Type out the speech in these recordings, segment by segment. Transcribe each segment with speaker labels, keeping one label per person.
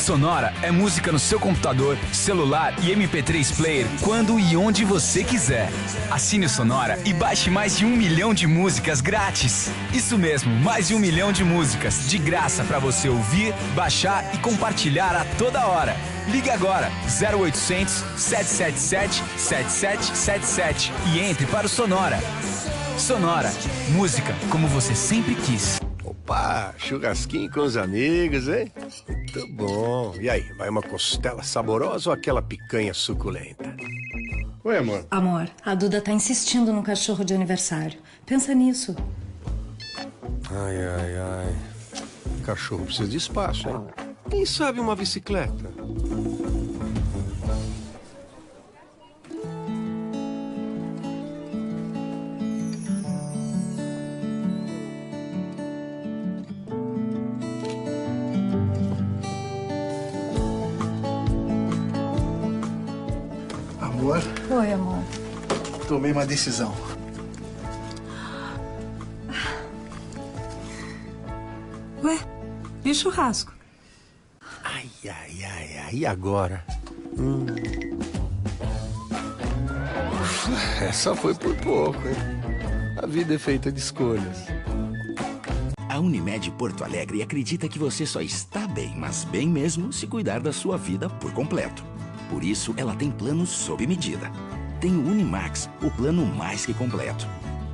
Speaker 1: Sonora é música no seu computador, celular e MP3 player quando e onde você quiser. Assine o Sonora e baixe mais de 1 milhão de músicas grátis. Isso mesmo, mais de 1 milhão de músicas de graça para você ouvir, baixar e compartilhar a toda hora. Ligue agora, 0800 777 7777 e entre para o Sonora. Sonora, música como você sempre quis.
Speaker 2: Opa, churrasquinho com os amigos, hein? Muito bom. E aí, vai uma costela saborosa ou aquela picanha suculenta? Oi, amor.
Speaker 3: Amor, a Duda tá insistindo no cachorro de aniversário. Pensa nisso.
Speaker 2: Ai. Cachorro precisa de espaço, hein? Quem sabe uma bicicleta?
Speaker 4: Amor?
Speaker 3: Oi, amor.
Speaker 4: Tomei uma decisão.
Speaker 3: Ué, e o churrasco?
Speaker 2: Ai. E agora? Essa foi por pouco, hein? A vida é feita de escolhas.
Speaker 5: A Unimed Porto Alegre acredita que você só está bem, mas bem mesmo, se cuidar da sua vida por completo. Por isso, ela tem planos sob medida. Tem o Unimax, o plano mais que completo.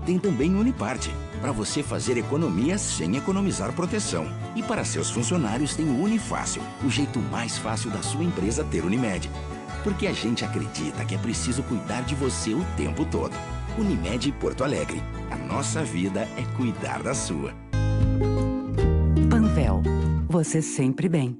Speaker 5: Tem também o Uniparte, para você fazer economia sem economizar proteção. E para seus funcionários tem o Unifácil, o jeito mais fácil da sua empresa ter Unimed. Porque a gente acredita que é preciso cuidar de você o tempo todo. Unimed Porto Alegre. A nossa vida é cuidar da sua.
Speaker 6: Panvel. Você sempre bem.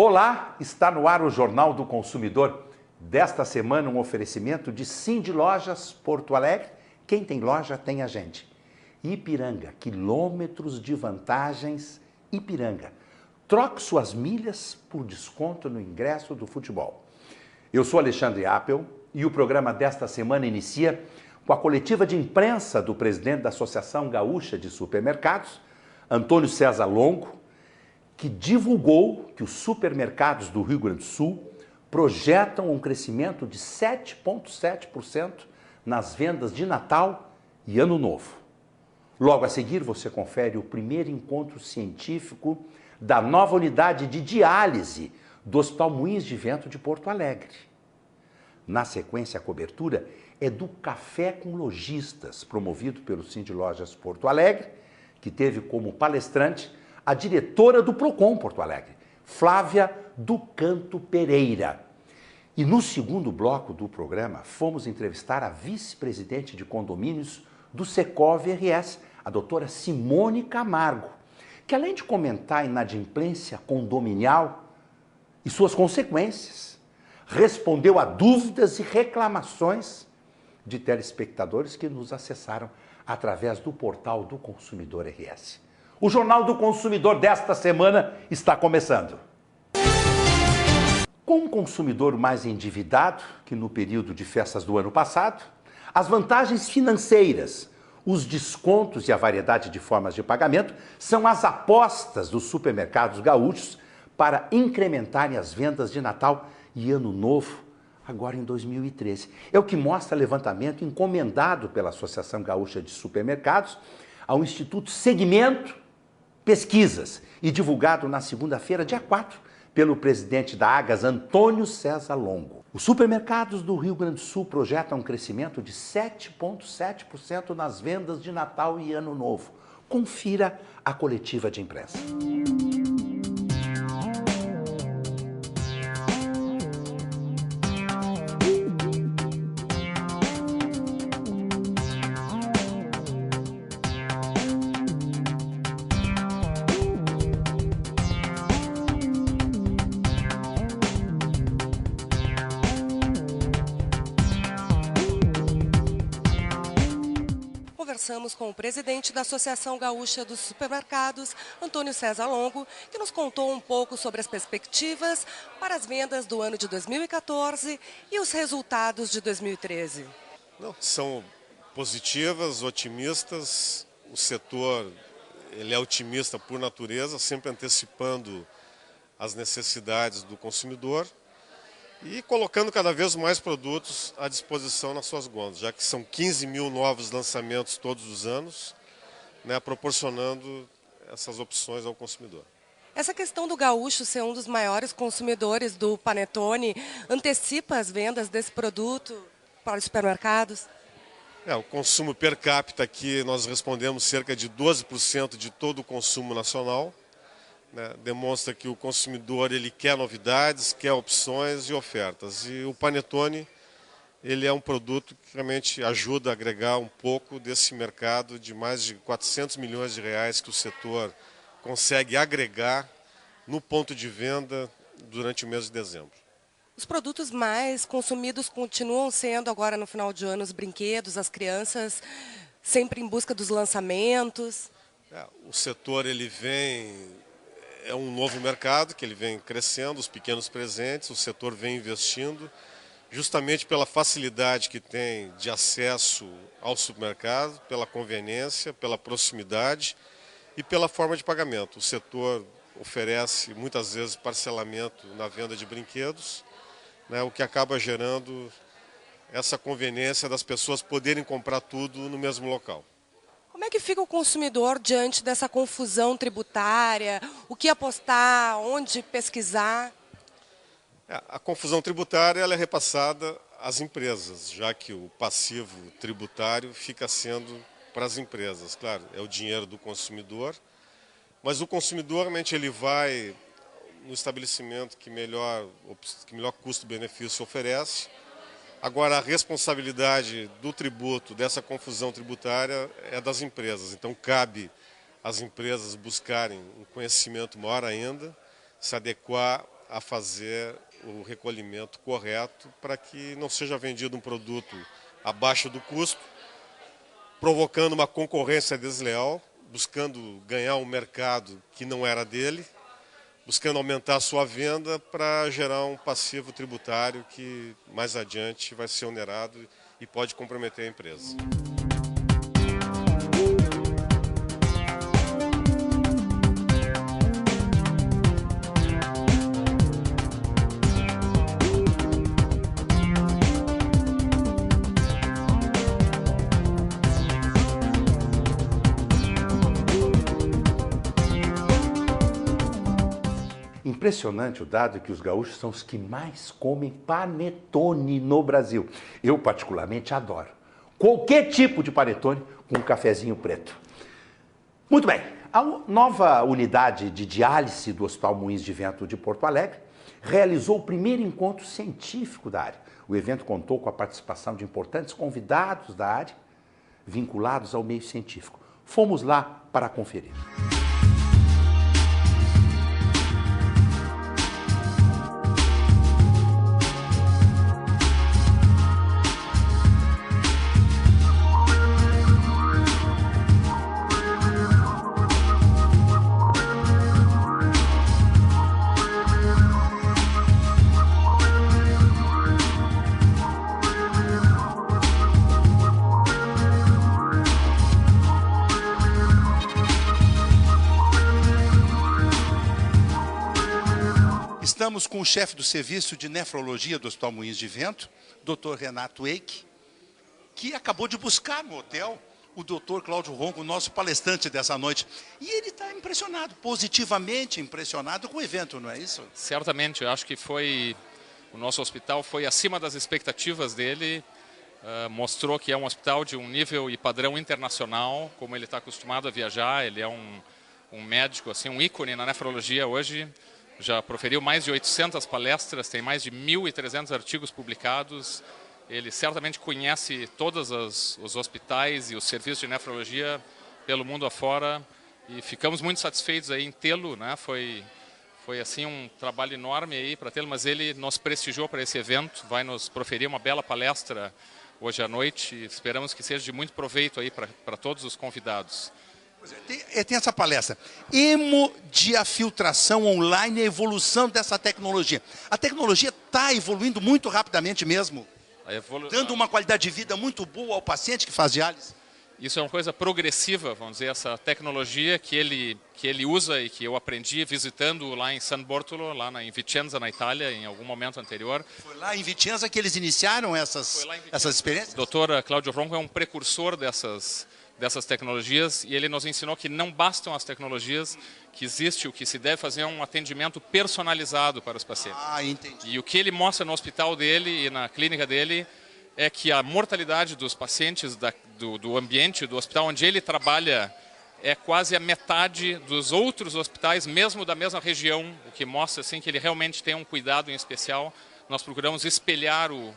Speaker 7: Olá, está no ar o Jornal do Consumidor. Desta semana, um oferecimento de Cindy Lojas Porto Alegre. Quem tem loja tem a gente. Ipiranga, quilômetros de vantagens. Ipiranga. Troque suas milhas por desconto no ingresso do futebol. Eu sou Alexandre Appel e o programa desta semana inicia com a coletiva de imprensa do presidente da Associação Gaúcha de Supermercados, Antônio César Longo, que divulgou que os supermercados do Rio Grande do Sul projetam um crescimento de 7,7% nas vendas de Natal e Ano Novo. Logo a seguir, você confere o primeiro encontro científico da nova unidade de diálise do Hospital Moinhos de Vento de Porto Alegre. Na sequência, a cobertura é do Café com Lojistas, promovido pelo Cindy Lojas Porto Alegre, que teve como palestrante a diretora do Procon Porto Alegre, Flávia do Canto Pereira. E no segundo bloco do programa, fomos entrevistar a vice-presidente de condomínios do Secov RS, a doutora Simone Camargo, que além de comentar a inadimplência condominial e suas consequências, respondeu a dúvidas e reclamações de telespectadores que nos acessaram através do portal do Consumidor RS. O Jornal do Consumidor desta semana está começando. Com um consumidor mais endividado que no período de festas do ano passado, as vantagens financeiras, os descontos e a variedade de formas de pagamento são as apostas dos supermercados gaúchos para incrementarem as vendas de Natal e Ano Novo, agora em 2013. É o que mostra levantamento encomendado pela Associação Gaúcha de Supermercados ao Instituto Segmento Pesquisas e divulgado na segunda-feira, dia 4, pelo presidente da Agas, Antônio César Longo. Os supermercados do Rio Grande do Sul projetam um crescimento de 7,7% nas vendas de Natal e Ano Novo. Confira a coletiva de imprensa.
Speaker 8: conversamos com o presidente da Associação Gaúcha dos Supermercados, Antônio César Longo, que nos contou um pouco sobre as perspectivas para as vendas do ano de 2014 e os resultados de 2013.
Speaker 9: Não, são positivas, otimistas. O setor ele é otimista por natureza, sempre antecipando as necessidades do consumidor e colocando cada vez mais produtos à disposição nas suas gôndolas, já que são 15 mil novos lançamentos todos os anos, né, proporcionando essas opções ao consumidor.
Speaker 8: Essa questão do gaúcho ser um dos maiores consumidores do panetone antecipa as vendas desse produto para os supermercados?
Speaker 9: O consumo per capita aqui, nós respondemos cerca de 12% de todo o consumo nacional. Né, demonstra que o consumidor ele quer novidades, quer opções e ofertas. E o panetone ele é um produto que realmente ajuda a agregar um pouco desse mercado de mais de 400 milhões de reais que o setor consegue agregar no ponto de venda durante o mês de dezembro.
Speaker 8: Os produtos mais consumidos continuam sendo agora no final de ano os brinquedos, as crianças sempre em busca dos lançamentos.
Speaker 9: O setor ele é um novo mercado que ele vem crescendo, os pequenos presentes, o setor vem investindo, justamente pela facilidade que tem de acesso ao supermercado, pela conveniência, pela proximidade e pela forma de pagamento. O setor oferece muitas vezes parcelamento na venda de brinquedos, né, o que acaba gerando essa conveniência das pessoas poderem comprar tudo no mesmo local.
Speaker 8: Como é que fica o consumidor diante dessa confusão tributária? O que apostar, onde pesquisar?
Speaker 9: A confusão tributária ela é repassada às empresas, já que o passivo tributário fica sendo para as empresas. Claro, é o dinheiro do consumidor, mas o consumidor realmente ele vai no estabelecimento que melhor custo-benefício oferece. Agora, a responsabilidade do tributo, dessa confusão tributária, é das empresas. Então, cabe às empresas buscarem um conhecimento maior ainda, se adequar a fazer o recolhimento correto para que não seja vendido um produto abaixo do custo, provocando uma concorrência desleal, buscando ganhar um mercado que não era dele, buscando aumentar a sua venda para gerar um passivo tributário que mais adiante vai ser onerado e pode comprometer a empresa.
Speaker 7: Impressionante o dado que os gaúchos são os que mais comem panetone no Brasil. Eu, particularmente, adoro. Qualquer tipo de panetone com um cafezinho preto. Muito bem, a nova unidade de diálise do Hospital Moinhos de Vento de Porto Alegre realizou o primeiro encontro científico da área. O evento contou com a participação de importantes convidados da área, vinculados ao meio científico. Fomos lá para conferir.
Speaker 10: Estamos com o chefe do serviço de nefrologia do Hospital Moinhos de Vento, Dr. Renato Eike, que acabou de buscar no hotel o Dr. Cláudio Ronco, o nosso palestrante dessa noite. E ele está impressionado, positivamente impressionado com o evento, não é isso?
Speaker 11: Certamente, eu acho que o nosso hospital foi acima das expectativas dele, mostrou que é um hospital de um nível e padrão internacional, como ele está acostumado a viajar. Ele é um médico, assim, um ícone na nefrologia hoje. Já proferiu mais de 800 palestras, tem mais de 1.300 artigos publicados. Ele certamente conhece todos os hospitais e os serviços de nefrologia pelo mundo afora. E ficamos muito satisfeitos aí em tê-lo, né? Foi assim um trabalho enorme aí para tê-lo, mas ele nos prestigiou para esse evento, vai nos proferir uma bela palestra hoje à noite. Esperamos que seja de muito proveito aí para todos os convidados.
Speaker 10: Tem essa palestra, hemodiafiltração online e a evolução dessa tecnologia. A tecnologia está evoluindo muito rapidamente mesmo, dando uma qualidade de vida muito boa ao paciente que faz diálise.
Speaker 11: Isso é uma coisa progressiva, vamos dizer, essa tecnologia que ele usa e que eu aprendi visitando lá em San Bortolo, lá em Vicenza, na Itália, em algum momento anterior.
Speaker 10: Foi lá em Vicenza que eles iniciaram essas experiências?
Speaker 11: O Dr. Cláudio Ronco é um precursor dessas tecnologias e ele nos ensinou que não bastam as tecnologias, que existe, o que se deve fazer é um atendimento personalizado para os pacientes.
Speaker 10: Entendi.
Speaker 11: E o que ele mostra no hospital dele e na clínica dele é que a mortalidade dos pacientes do ambiente, do hospital onde ele trabalha, é quase a metade dos outros hospitais, mesmo da mesma região, o que mostra assim, que ele realmente tem um cuidado em especial. Nós procuramos espelhar o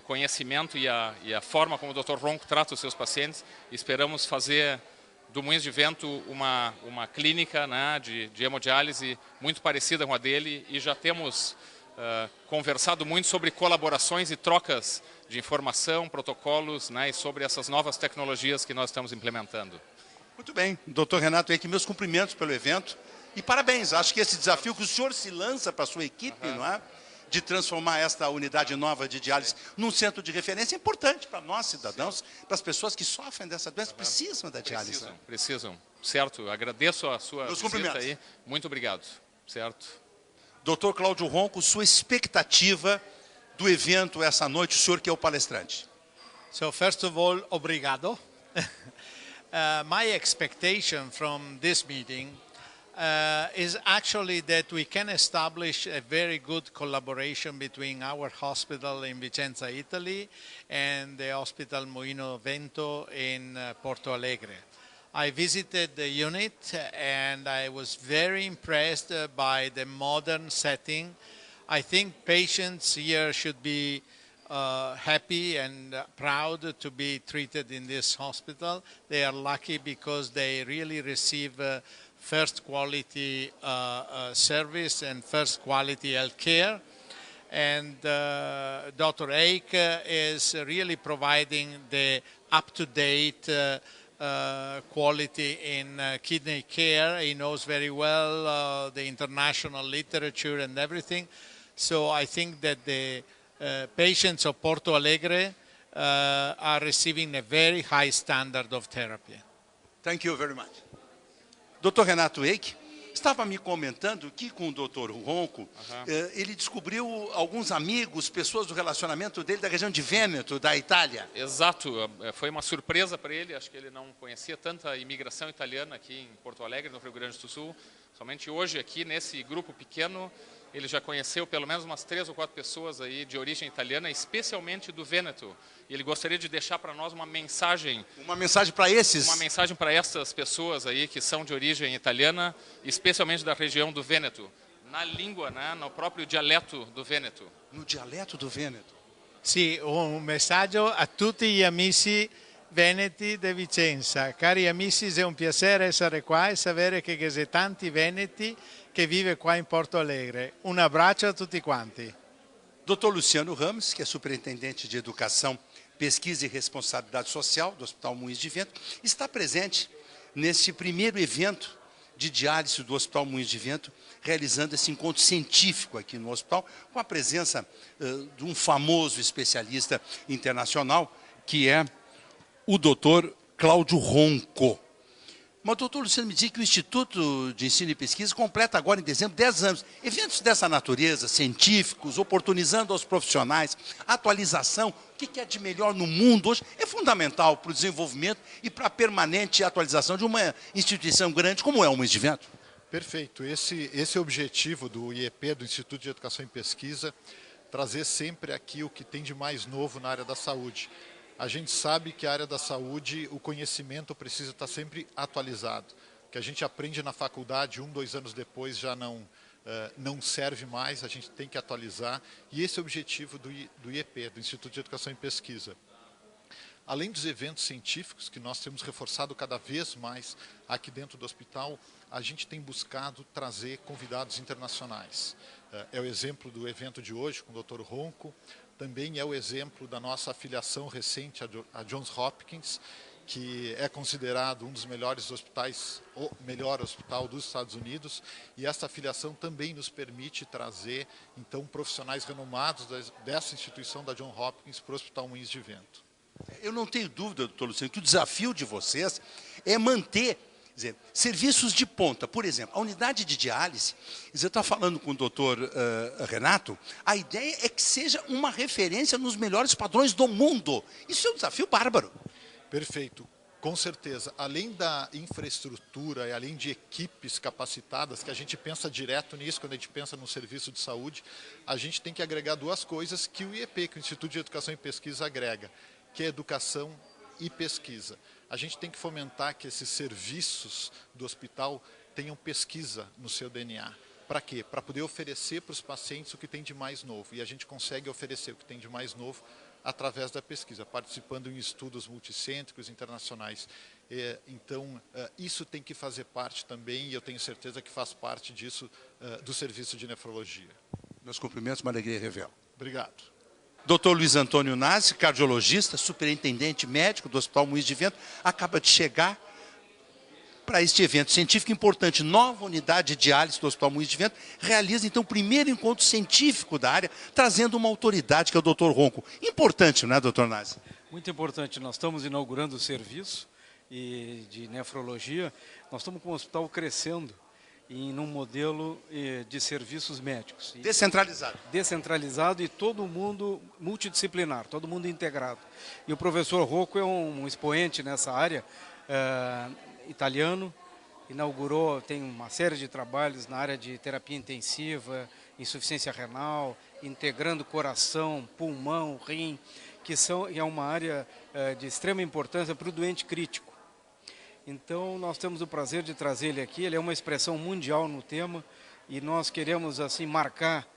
Speaker 11: conhecimento e a forma como o Dr. Ronco trata os seus pacientes. Esperamos fazer do Moinhos de Vento uma clínica, né, de hemodiálise muito parecida com a dele e já temos conversado muito sobre colaborações e trocas de informação, protocolos, né, e sobre essas novas tecnologias que nós estamos implementando.
Speaker 10: Muito bem, Dr. Renato Eck, meus cumprimentos pelo evento e parabéns. Acho que esse desafio que o senhor se lança para a sua equipe, não é? De transformar esta unidade nova de diálise num centro de referência é importante para nós, cidadãos, para as pessoas que sofrem dessa doença, precisam da diálise.
Speaker 11: Precisam, certo. Agradeço a sua visita aí. Muito obrigado, certo.
Speaker 10: Dr. Cláudio Ronco, sua expectativa do evento essa noite, o senhor que é o palestrante.
Speaker 12: So first of all, obrigado. My expectation from this meeting is actually that we can establish a very good collaboration between our hospital in Vicenza, Italy, and the Hospital Moinhos de Vento in Porto Alegre. I visited the unit and I was very impressed by the modern setting. I think patients here should be happy and proud to be treated in this hospital. They are lucky because they really receive first quality service and first quality health care. And Dr. Eck is really providing the up-to-date quality in kidney care. He knows very well the international literature and everything. So I think that the patients of Porto Alegre are receiving a very high standard of therapy.
Speaker 10: Thank you very much. Dr. Renato Eck estava me comentando que com o Dr. Ronco, ele descobriu alguns amigos, pessoas do relacionamento dele da região de Vêneto, da Itália.
Speaker 11: Exato, foi uma surpresa para ele, acho que ele não conhecia tanta imigração italiana aqui em Porto Alegre, no Rio Grande do Sul. Somente hoje aqui nesse grupo pequeno, ele já conheceu pelo menos umas 3 ou 4 pessoas aí de origem italiana, especialmente do Vêneto. E ele gostaria de deixar para nós uma mensagem.
Speaker 10: Uma mensagem para esses?
Speaker 11: Uma mensagem para essas pessoas aí que são de origem italiana, especialmente da região do Vêneto. Na língua, né, no próprio dialeto do Vêneto.
Speaker 10: No dialeto do Vêneto?
Speaker 12: Sì, un messaggio a tutti gli amici veneti di Vicenza. Cari amici, è un piacere essere qua e sapere che siete tanti veneti che vive qua in Porto Alegre. Un abbraccio a tutti quanti.
Speaker 10: Dr. Luciano Ramos, que é superintendente de Educação, Pesquisa e Responsabilidade Social do Hospital Moinhos de Vento, está presente neste primeiro evento de diálise do Hospital Moinhos de Vento, realizando esse encontro científico aqui no hospital, com a presença de um famoso especialista internacional, que é o Dr. Cláudio Ronco. Mas, doutor Luciano, me diz que o Instituto de Ensino e Pesquisa completa agora, em dezembro, 10 anos. Eventos dessa natureza, científicos, oportunizando aos profissionais, atualização, o que é de melhor no mundo hoje, é fundamental para o desenvolvimento e para a permanente atualização de uma instituição grande como é o Moinhos de Vento.
Speaker 13: Perfeito. Esse é o objetivo do IEP, do Instituto de Educação e Pesquisa, trazer sempre aqui o que tem de mais novo na área da saúde. A gente sabe que a área da saúde, o conhecimento precisa estar sempre atualizado. O que a gente aprende na faculdade, 1, 2 anos depois, já não serve mais, a gente tem que atualizar. E esse é o objetivo do IEP, do Instituto de Educação e Pesquisa. Além dos eventos científicos, que nós temos reforçado cada vez mais aqui dentro do hospital, a gente tem buscado trazer convidados internacionais. É o exemplo do evento de hoje com o Dr. Ronco. também é o exemplo da nossa afiliação recente à Johns Hopkins, que é considerado um dos melhores hospitais, o melhor hospital dos Estados Unidos, e essa afiliação também nos permite trazer, então, profissionais renomados dessa instituição da Johns Hopkins para o Hospital Moinhos de Vento.
Speaker 10: Eu não tenho dúvida, doutor Luciano, que o desafio de vocês é manter, quer dizer, serviços de ponta. Por exemplo, a unidade de diálise, você está falando com o doutor Renato, a ideia é que seja uma referência nos melhores padrões do mundo. Isso é um desafio bárbaro.
Speaker 13: Perfeito. Com certeza, além da infraestrutura e além de equipes capacitadas, que a gente pensa direto nisso quando a gente pensa no serviço de saúde, a gente tem que agregar duas coisas que o IEP, que o Instituto de Educação e Pesquisa, agrega, que é educação e pesquisa. A gente tem que fomentar que esses serviços do hospital tenham pesquisa no seu DNA. Para quê? Para poder oferecer para os pacientes o que tem de mais novo. E a gente consegue oferecer o que tem de mais novo através da pesquisa, participando em estudos multicêntricos internacionais. Então, isso tem que fazer parte também, e eu tenho certeza que faz parte disso, do serviço de nefrologia.
Speaker 10: Meus cumprimentos, uma alegria revela.
Speaker 13: Obrigado.
Speaker 10: Dr. Luiz Antônio Nazi, cardiologista, superintendente médico do Hospital Moinhos de Vento, acaba de chegar para este evento científico importante. Nova unidade de diálise do Hospital Moinhos de Vento realiza, então, o primeiro encontro científico da área, trazendo uma autoridade, que é o Dr. Ronco. Importante, não é, Dr. Nazi?
Speaker 14: Muito importante. Nós estamos inaugurando o serviço de nefrologia. Nós estamos com o hospital crescendo num modelo de serviços médicos.
Speaker 10: Descentralizado.
Speaker 14: Descentralizado e todo mundo multidisciplinar, todo mundo integrado. E o professor Rocco é um expoente nessa área, italiano, inaugurou, tem uma série de trabalhos na área de terapia intensiva, insuficiência renal, integrando coração, pulmão, rim, que é uma área de extrema importância para o doente crítico. Então, nós temos o prazer de trazer ele aqui. Ele é uma expressão mundial no tema e nós queremos assim marcar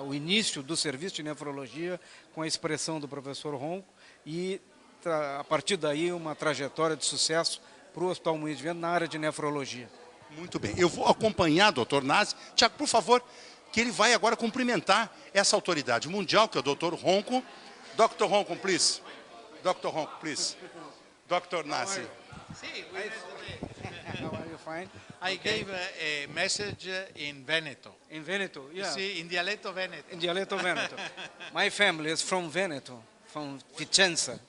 Speaker 14: o início do serviço de nefrologia com a expressão do professor Ronco e, a partir daí, uma trajetória de sucesso para o Hospital Moinhos de Vento na área de nefrologia.
Speaker 10: Muito bem. Eu vou acompanhar, doutor Nazi. Tiago, por favor, que ele vai agora cumprimentar essa autoridade mundial, que é o doutor Ronco. Dr. Ronco, please. Dr. Ronco, please. Dr. Nazi.
Speaker 12: How are you? Fine. I gave a message in Veneto.
Speaker 14: In Veneto, yeah.
Speaker 12: See, in Dialetto Veneto.
Speaker 14: In Dialetto Veneto. My family is from Veneto, from Vicenza.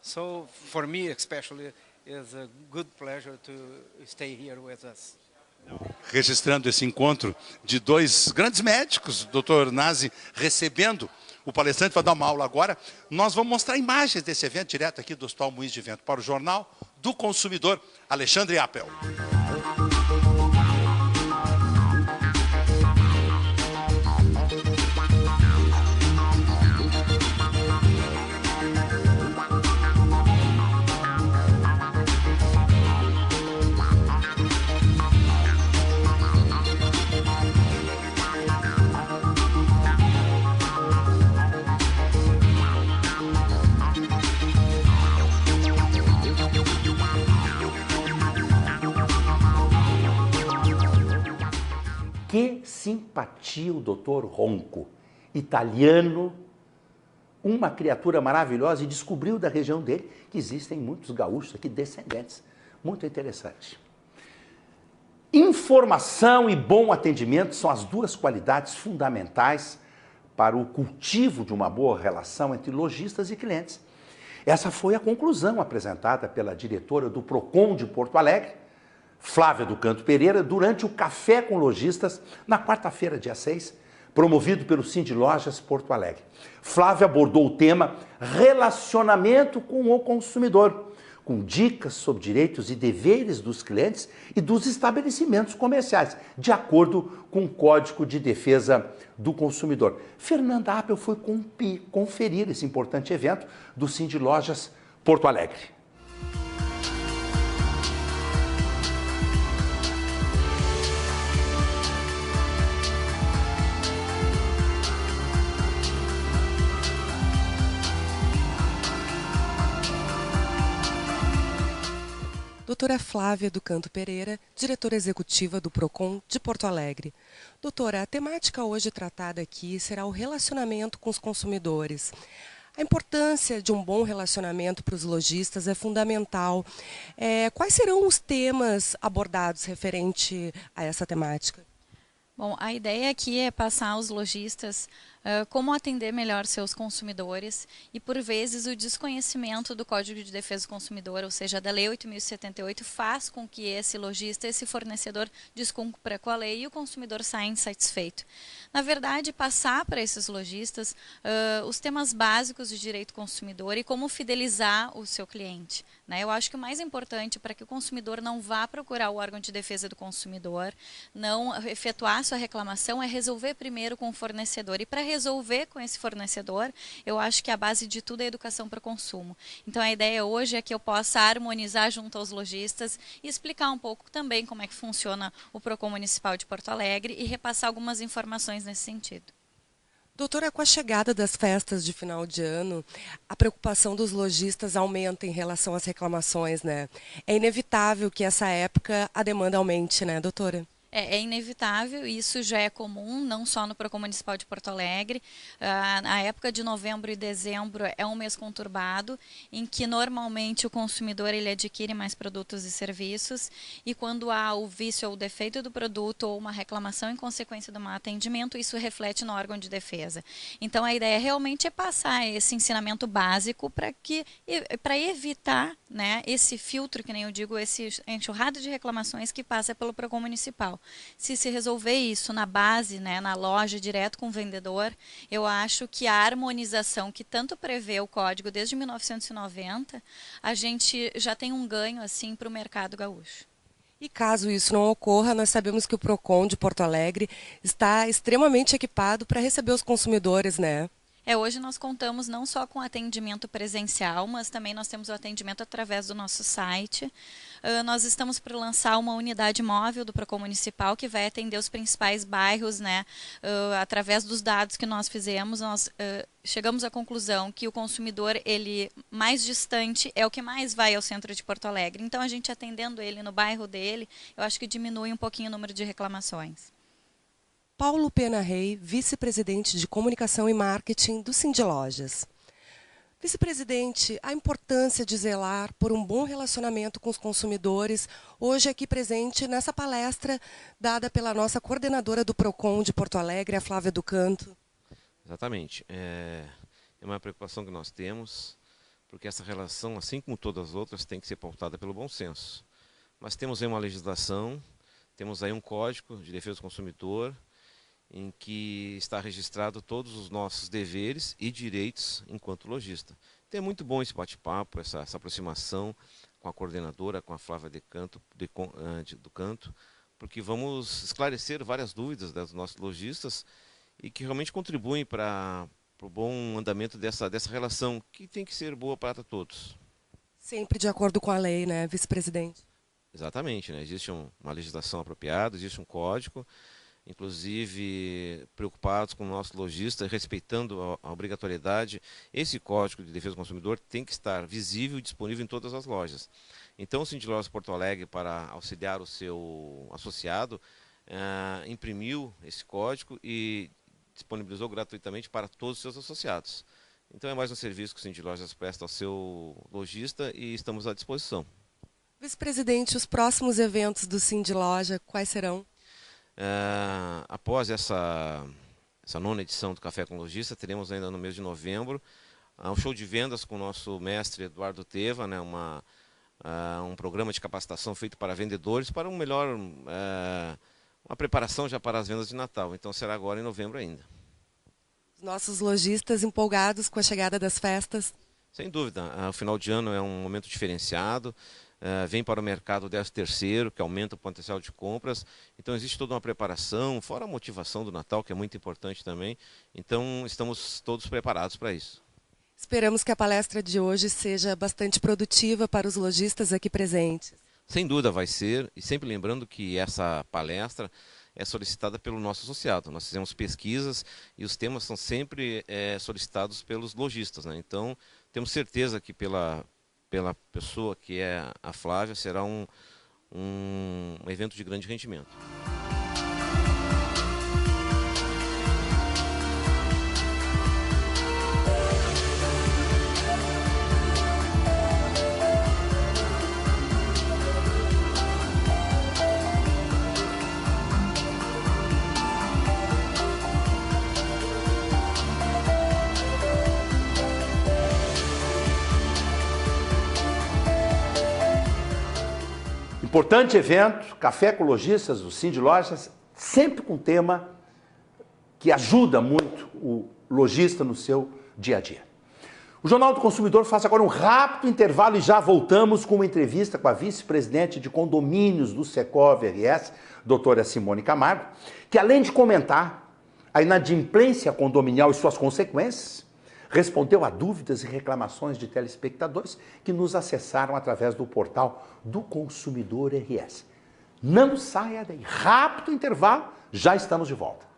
Speaker 14: So, for me especially, it's a good pleasure to stay here with us.
Speaker 10: Registrando esse encontro de dois grandes médicos, Dr. Nazi recebendo o palestrante, vai dar uma aula agora. Nós vamos mostrar imagens desse evento direto aqui do Hospital Moinhos de Vento para o Jornal do Consumidor, Alexandre Appel. Que simpatia o doutor Ronco, italiano, uma criatura maravilhosa, e descobriu da região dele que existem muitos gaúchos aqui, descendentes. Muito interessante. Informação e bom atendimento são as duas qualidades fundamentais para o cultivo de uma boa relação entre lojistas e clientes. Essa foi a conclusão apresentada pela diretora do Procon de Porto Alegre, Flávia do Canto Pereira, durante o Café com Lojistas, na quarta-feira, dia 6, promovido pelo Cindy Lojas Porto Alegre. Flávia abordou o tema relacionamento com o consumidor, com dicas sobre direitos e deveres dos clientes e dos estabelecimentos comerciais, de acordo com o Código de Defesa do Consumidor. Fernanda Appel foi conferir esse importante evento do Cindy Lojas Porto Alegre.
Speaker 8: Dr. doutora Flávia do Canto Pereira, diretora executiva do PROCON de Porto Alegre. Doutora, a temática hoje tratada aqui será o relacionamento com os consumidores. A importância de um bom relacionamento para os lojistas é fundamental. Quais serão os temas abordados referente a essa temática?
Speaker 15: Bom, a ideia aqui é passar aos lojistas como atender melhor seus consumidores e, por vezes, o desconhecimento do Código de Defesa do Consumidor, ou seja, da Lei 8.078, faz com que esse lojista, esse fornecedor, descumpra com a lei e o consumidor saia insatisfeito. Na verdade, passar para esses lojistas os temas básicos de direito consumidor e como fidelizar o seu cliente. Né? Eu acho que o mais importante para que o consumidor não vá procurar o órgão de defesa do consumidor, não efetuar sua reclamação, é resolver primeiro com o fornecedor. E para resolver com esse fornecedor, eu acho que a base de tudo é a educação para o consumo. Então a ideia hoje é que eu possa harmonizar junto aos lojistas e explicar um pouco também como é que funciona o PROCON Municipal de Porto Alegre e repassar algumas informações nesse sentido.
Speaker 8: Doutora, com a chegada das festas de final de ano, a preocupação dos lojistas aumenta em relação às reclamações, né? É inevitável que essa época a demanda aumente, né, doutora?
Speaker 15: É inevitável, isso já é comum, não só no PROCON Municipal de Porto Alegre. A época de novembro e dezembro é um mês conturbado, em que normalmente o consumidor ele adquire mais produtos e serviços, e quando há o vício ou o defeito do produto ou uma reclamação em consequência do mau atendimento, isso reflete no órgão de defesa. Então a ideia realmente é passar esse ensinamento básico para evitar, né, esse filtro, que nem eu digo, esse enxurrado de reclamações que passa pelo PROCON Municipal. Se resolver isso na base, né, na loja, direto com o vendedor, eu acho que a harmonização que tanto prevê o código desde 1990, a gente já tem um ganho assim para o mercado gaúcho.
Speaker 8: E caso isso não ocorra, nós sabemos que o PROCON de Porto Alegre está extremamente equipado para receber os consumidores, né?
Speaker 15: Hoje nós contamos não só com atendimento presencial, mas também nós temos o atendimento através do nosso site. Nós estamos para lançar uma unidade móvel do PROCON Municipal que vai atender os principais bairros, né? Através dos dados que nós fizemos, nós chegamos à conclusão que o consumidor ele mais distante é o que mais vai ao centro de Porto Alegre. Então, a gente atendendo ele no bairro dele, eu acho que diminui um pouquinho o número de reclamações.
Speaker 8: Paulo Pena Rey, vice-presidente de Comunicação e Marketing do Sindilojas. Vice-presidente, a importância de zelar por um bom relacionamento com os consumidores, hoje aqui presente nessa palestra dada pela nossa coordenadora do PROCON de Porto Alegre, a Flávia do Canto.
Speaker 16: Exatamente. É uma preocupação que nós temos, porque essa relação, assim como todas as outras, tem que ser pautada pelo bom senso. Mas temos aí uma legislação, temos aí um Código de Defesa do Consumidor, em que está registrado todos os nossos deveres e direitos enquanto lojista. Então é muito bom esse bate-papo, essa aproximação com a coordenadora, com a Flávia do Canto, porque vamos esclarecer várias dúvidas dos nossos lojistas e que realmente contribuem para o bom andamento dessa relação, que tem que ser boa para todos.
Speaker 8: Sempre de acordo com a lei, né, vice-presidente?
Speaker 16: Exatamente, né? Existe uma legislação apropriada, existe um código, inclusive preocupados com o nosso lojista, respeitando a obrigatoriedade. Esse Código de Defesa do Consumidor tem que estar visível e disponível em todas as lojas. Então, o Sindilojas Porto Alegre, para auxiliar o seu associado, imprimiu esse código e disponibilizou gratuitamente para todos os seus associados. Então, é mais um serviço que o Sindilojas presta ao seu lojista e estamos à disposição.
Speaker 8: Vice-presidente, os próximos eventos do Sindiloja, quais serão?
Speaker 16: Após essa 9ª edição do Café com Lojista, teremos ainda no mês de novembro um show de vendas com o nosso mestre Eduardo Teva, né, um programa de capacitação feito para vendedores, para uma preparação já para as vendas de Natal. Então será agora em novembro ainda.
Speaker 8: Os nossos lojistas empolgados com a chegada das festas?
Speaker 16: Sem dúvida, o final de ano é um momento diferenciado. Vem para o mercado o 13º, que aumenta o potencial de compras. Então existe toda uma preparação, fora a motivação do Natal, que é muito importante também. Então estamos todos preparados para isso.
Speaker 8: Esperamos que a palestra de hoje seja bastante produtiva para os lojistas aqui presentes.
Speaker 16: Sem dúvida vai ser, e sempre lembrando que essa palestra é solicitada pelo nosso associado. Nós fizemos pesquisas e os temas são sempre solicitados pelos lojistas, né? Então temos certeza que pela pela pessoa que é a Flávia, será um evento de grande rendimento.
Speaker 7: Importante evento, Café com Lojistas, do Sind Lojas, sempre com tema que ajuda muito o lojista no seu dia a dia. O Jornal do Consumidor faz agora um rápido intervalo e já voltamos com uma entrevista com a vice-presidente de condomínios do Secov RS, doutora Simone Camargo, que além de comentar a inadimplência condominial e suas consequências, respondeu a dúvidas e reclamações de telespectadores que nos acessaram através do portal do Consumidor RS. Não saia daí. Rápido intervalo, já estamos de volta.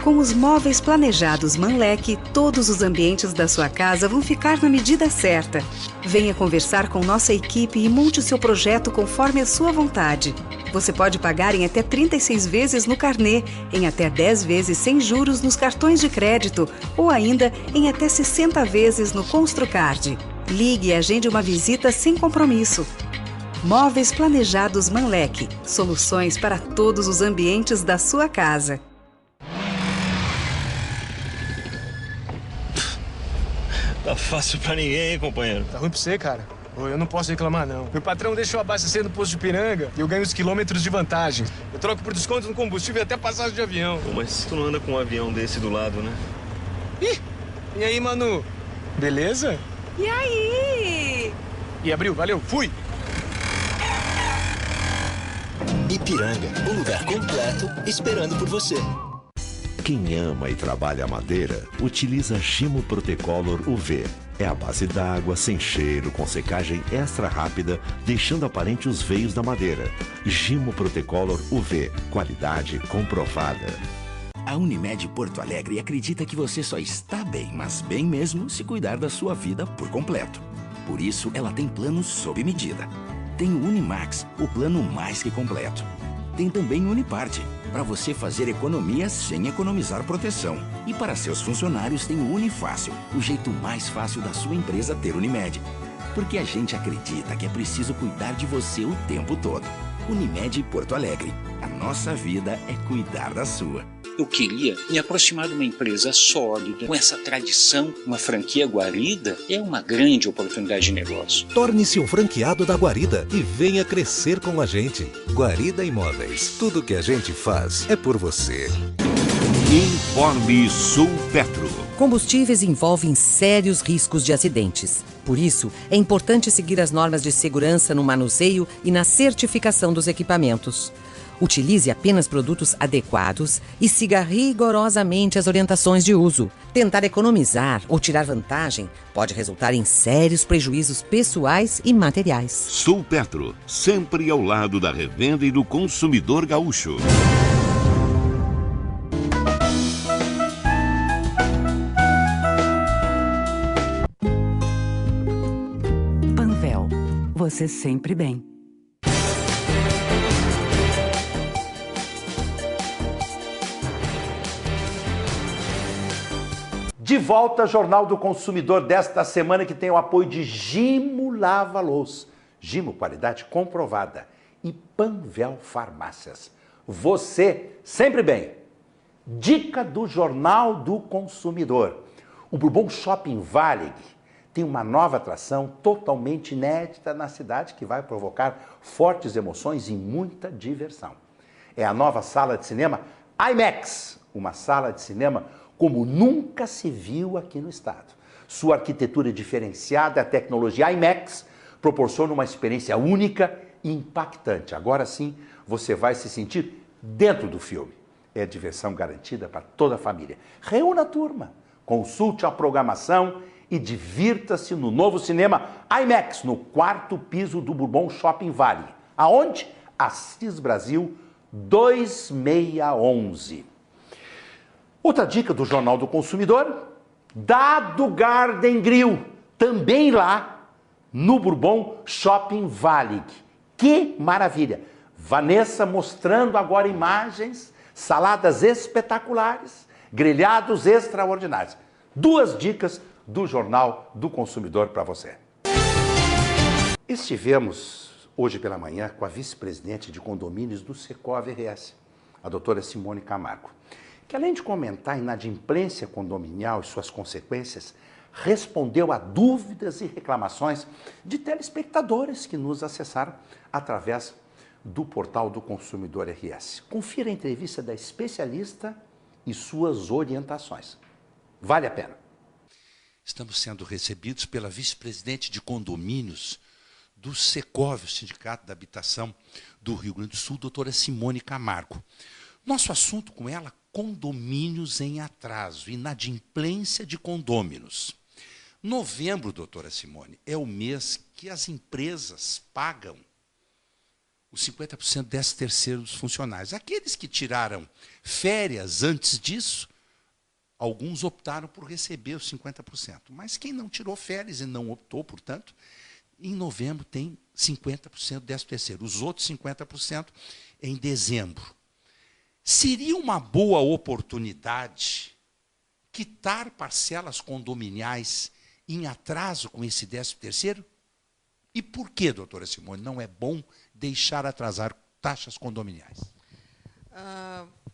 Speaker 17: Com os móveis planejados Manlec, todos os ambientes da sua casa vão ficar na medida certa. Venha conversar com nossa equipe e monte o seu projeto conforme a sua vontade. Você pode pagar em até 36 vezes no carnê, em até 10 vezes sem juros nos cartões de crédito ou ainda em até 60 vezes no Construcard. Ligue e agende uma visita sem compromisso. Móveis planejados Manlec. Soluções para todos os ambientes da sua casa.
Speaker 18: Tá fácil pra ninguém, hein, companheiro?
Speaker 19: Tá ruim pra você, cara? Eu não posso reclamar, não. Meu patrão deixa eu abastecer no posto de Ipiranga e eu ganho os quilômetros de vantagem. Eu troco por desconto no combustível e até passagem de avião.
Speaker 18: Pô, mas tu não anda com um avião desse do lado, né?
Speaker 19: Ih! E aí, Manu? Beleza?
Speaker 17: E aí?
Speaker 19: E abriu, valeu, fui!
Speaker 20: Ipiranga, um lugar completo esperando por você.
Speaker 21: Quem ama e trabalha a madeira, utiliza Gimo Protecolor UV. É a base d'água, sem cheiro, com secagem extra rápida, deixando aparente os veios da madeira. Gimo Protecolor UV, qualidade comprovada.
Speaker 5: A Unimed Porto Alegre acredita que você só está bem, mas bem mesmo, se cuidar da sua vida por completo. Por isso, ela tem planos sob medida. Tem o Unimax, o plano mais que completo. Tem também o Uniparte, para você fazer economia sem economizar proteção. E para seus funcionários tem o Unifácil, o jeito mais fácil da sua empresa ter Unimed. Porque a gente acredita que é preciso cuidar de você o tempo todo. Unimed Porto Alegre. A nossa vida é cuidar da sua.
Speaker 22: Eu queria me aproximar de uma empresa sólida, com essa tradição. Uma franquia Guarida é uma grande oportunidade de negócio.
Speaker 23: Torne-se um franqueado da Guarida e venha crescer com a gente. Guarida Imóveis. Tudo que a gente faz é por você.
Speaker 24: Informe Sulpetro.
Speaker 25: Combustíveis envolvem sérios riscos de acidentes. Por isso, é importante seguir as normas de segurança no manuseio e na certificação dos equipamentos. Utilize apenas produtos adequados e siga rigorosamente as orientações de uso. Tentar economizar ou tirar vantagem pode resultar em sérios prejuízos pessoais e materiais.
Speaker 24: Sulpetro, sempre ao lado da revenda e do consumidor gaúcho.
Speaker 6: Panvel, você sempre bem.
Speaker 7: De volta, Jornal do Consumidor desta semana, que tem o apoio de Gimo Lava-Louça. Gimo, qualidade comprovada. E Panvel Farmácias. Você sempre bem. Dica do Jornal do Consumidor. O Bourbon Shopping Varig tem uma nova atração totalmente inédita na cidade que vai provocar fortes emoções e muita diversão. É a nova sala de cinema IMAX, uma sala de cinema como nunca se viu aqui no estado. Sua arquitetura diferenciada, a tecnologia IMAX, proporciona uma experiência única e impactante. Agora sim, você vai se sentir dentro do filme. É diversão garantida para toda a família. Reúna a turma, consulte a programação e divirta-se no novo cinema IMAX, no 4º piso do Bourbon Shopping Vale. Aonde? Assis Brasil 2611. Outra dica do Jornal do Consumidor, Dado Garden Grill, também lá no Bourbon Shopping Valig. Que maravilha! Vanessa mostrando agora imagens, saladas espetaculares, grelhados extraordinários. 2 dicas do Jornal do Consumidor para você. Estivemos hoje pela manhã com a vice-presidente de condomínios do Secov RS, a doutora Simone Camargo, que além de comentar a inadimplência condominial e suas consequências, respondeu a dúvidas e reclamações de telespectadores que nos acessaram através do portal do Consumidor RS. Confira a entrevista da especialista e suas orientações. Vale a pena.
Speaker 10: Estamos sendo recebidos pela vice-presidente de condomínios do Secov, o Sindicato da Habitação do Rio Grande do Sul, doutora Simone Camargo. Nosso assunto com ela, condomínios em atraso, inadimplência de condôminos. Novembro, doutora Simone, é o mês que as empresas pagam os 50% do 13º dos funcionários. Aqueles que tiraram férias antes disso, alguns optaram por receber os 50%. Mas quem não tirou férias e não optou, portanto, em novembro tem 50% do 13º. Os outros 50% em dezembro. Seria uma boa oportunidade quitar parcelas condominiais em atraso com esse 13º? E por que, doutora Simone, não é bom deixar atrasar taxas condominiais?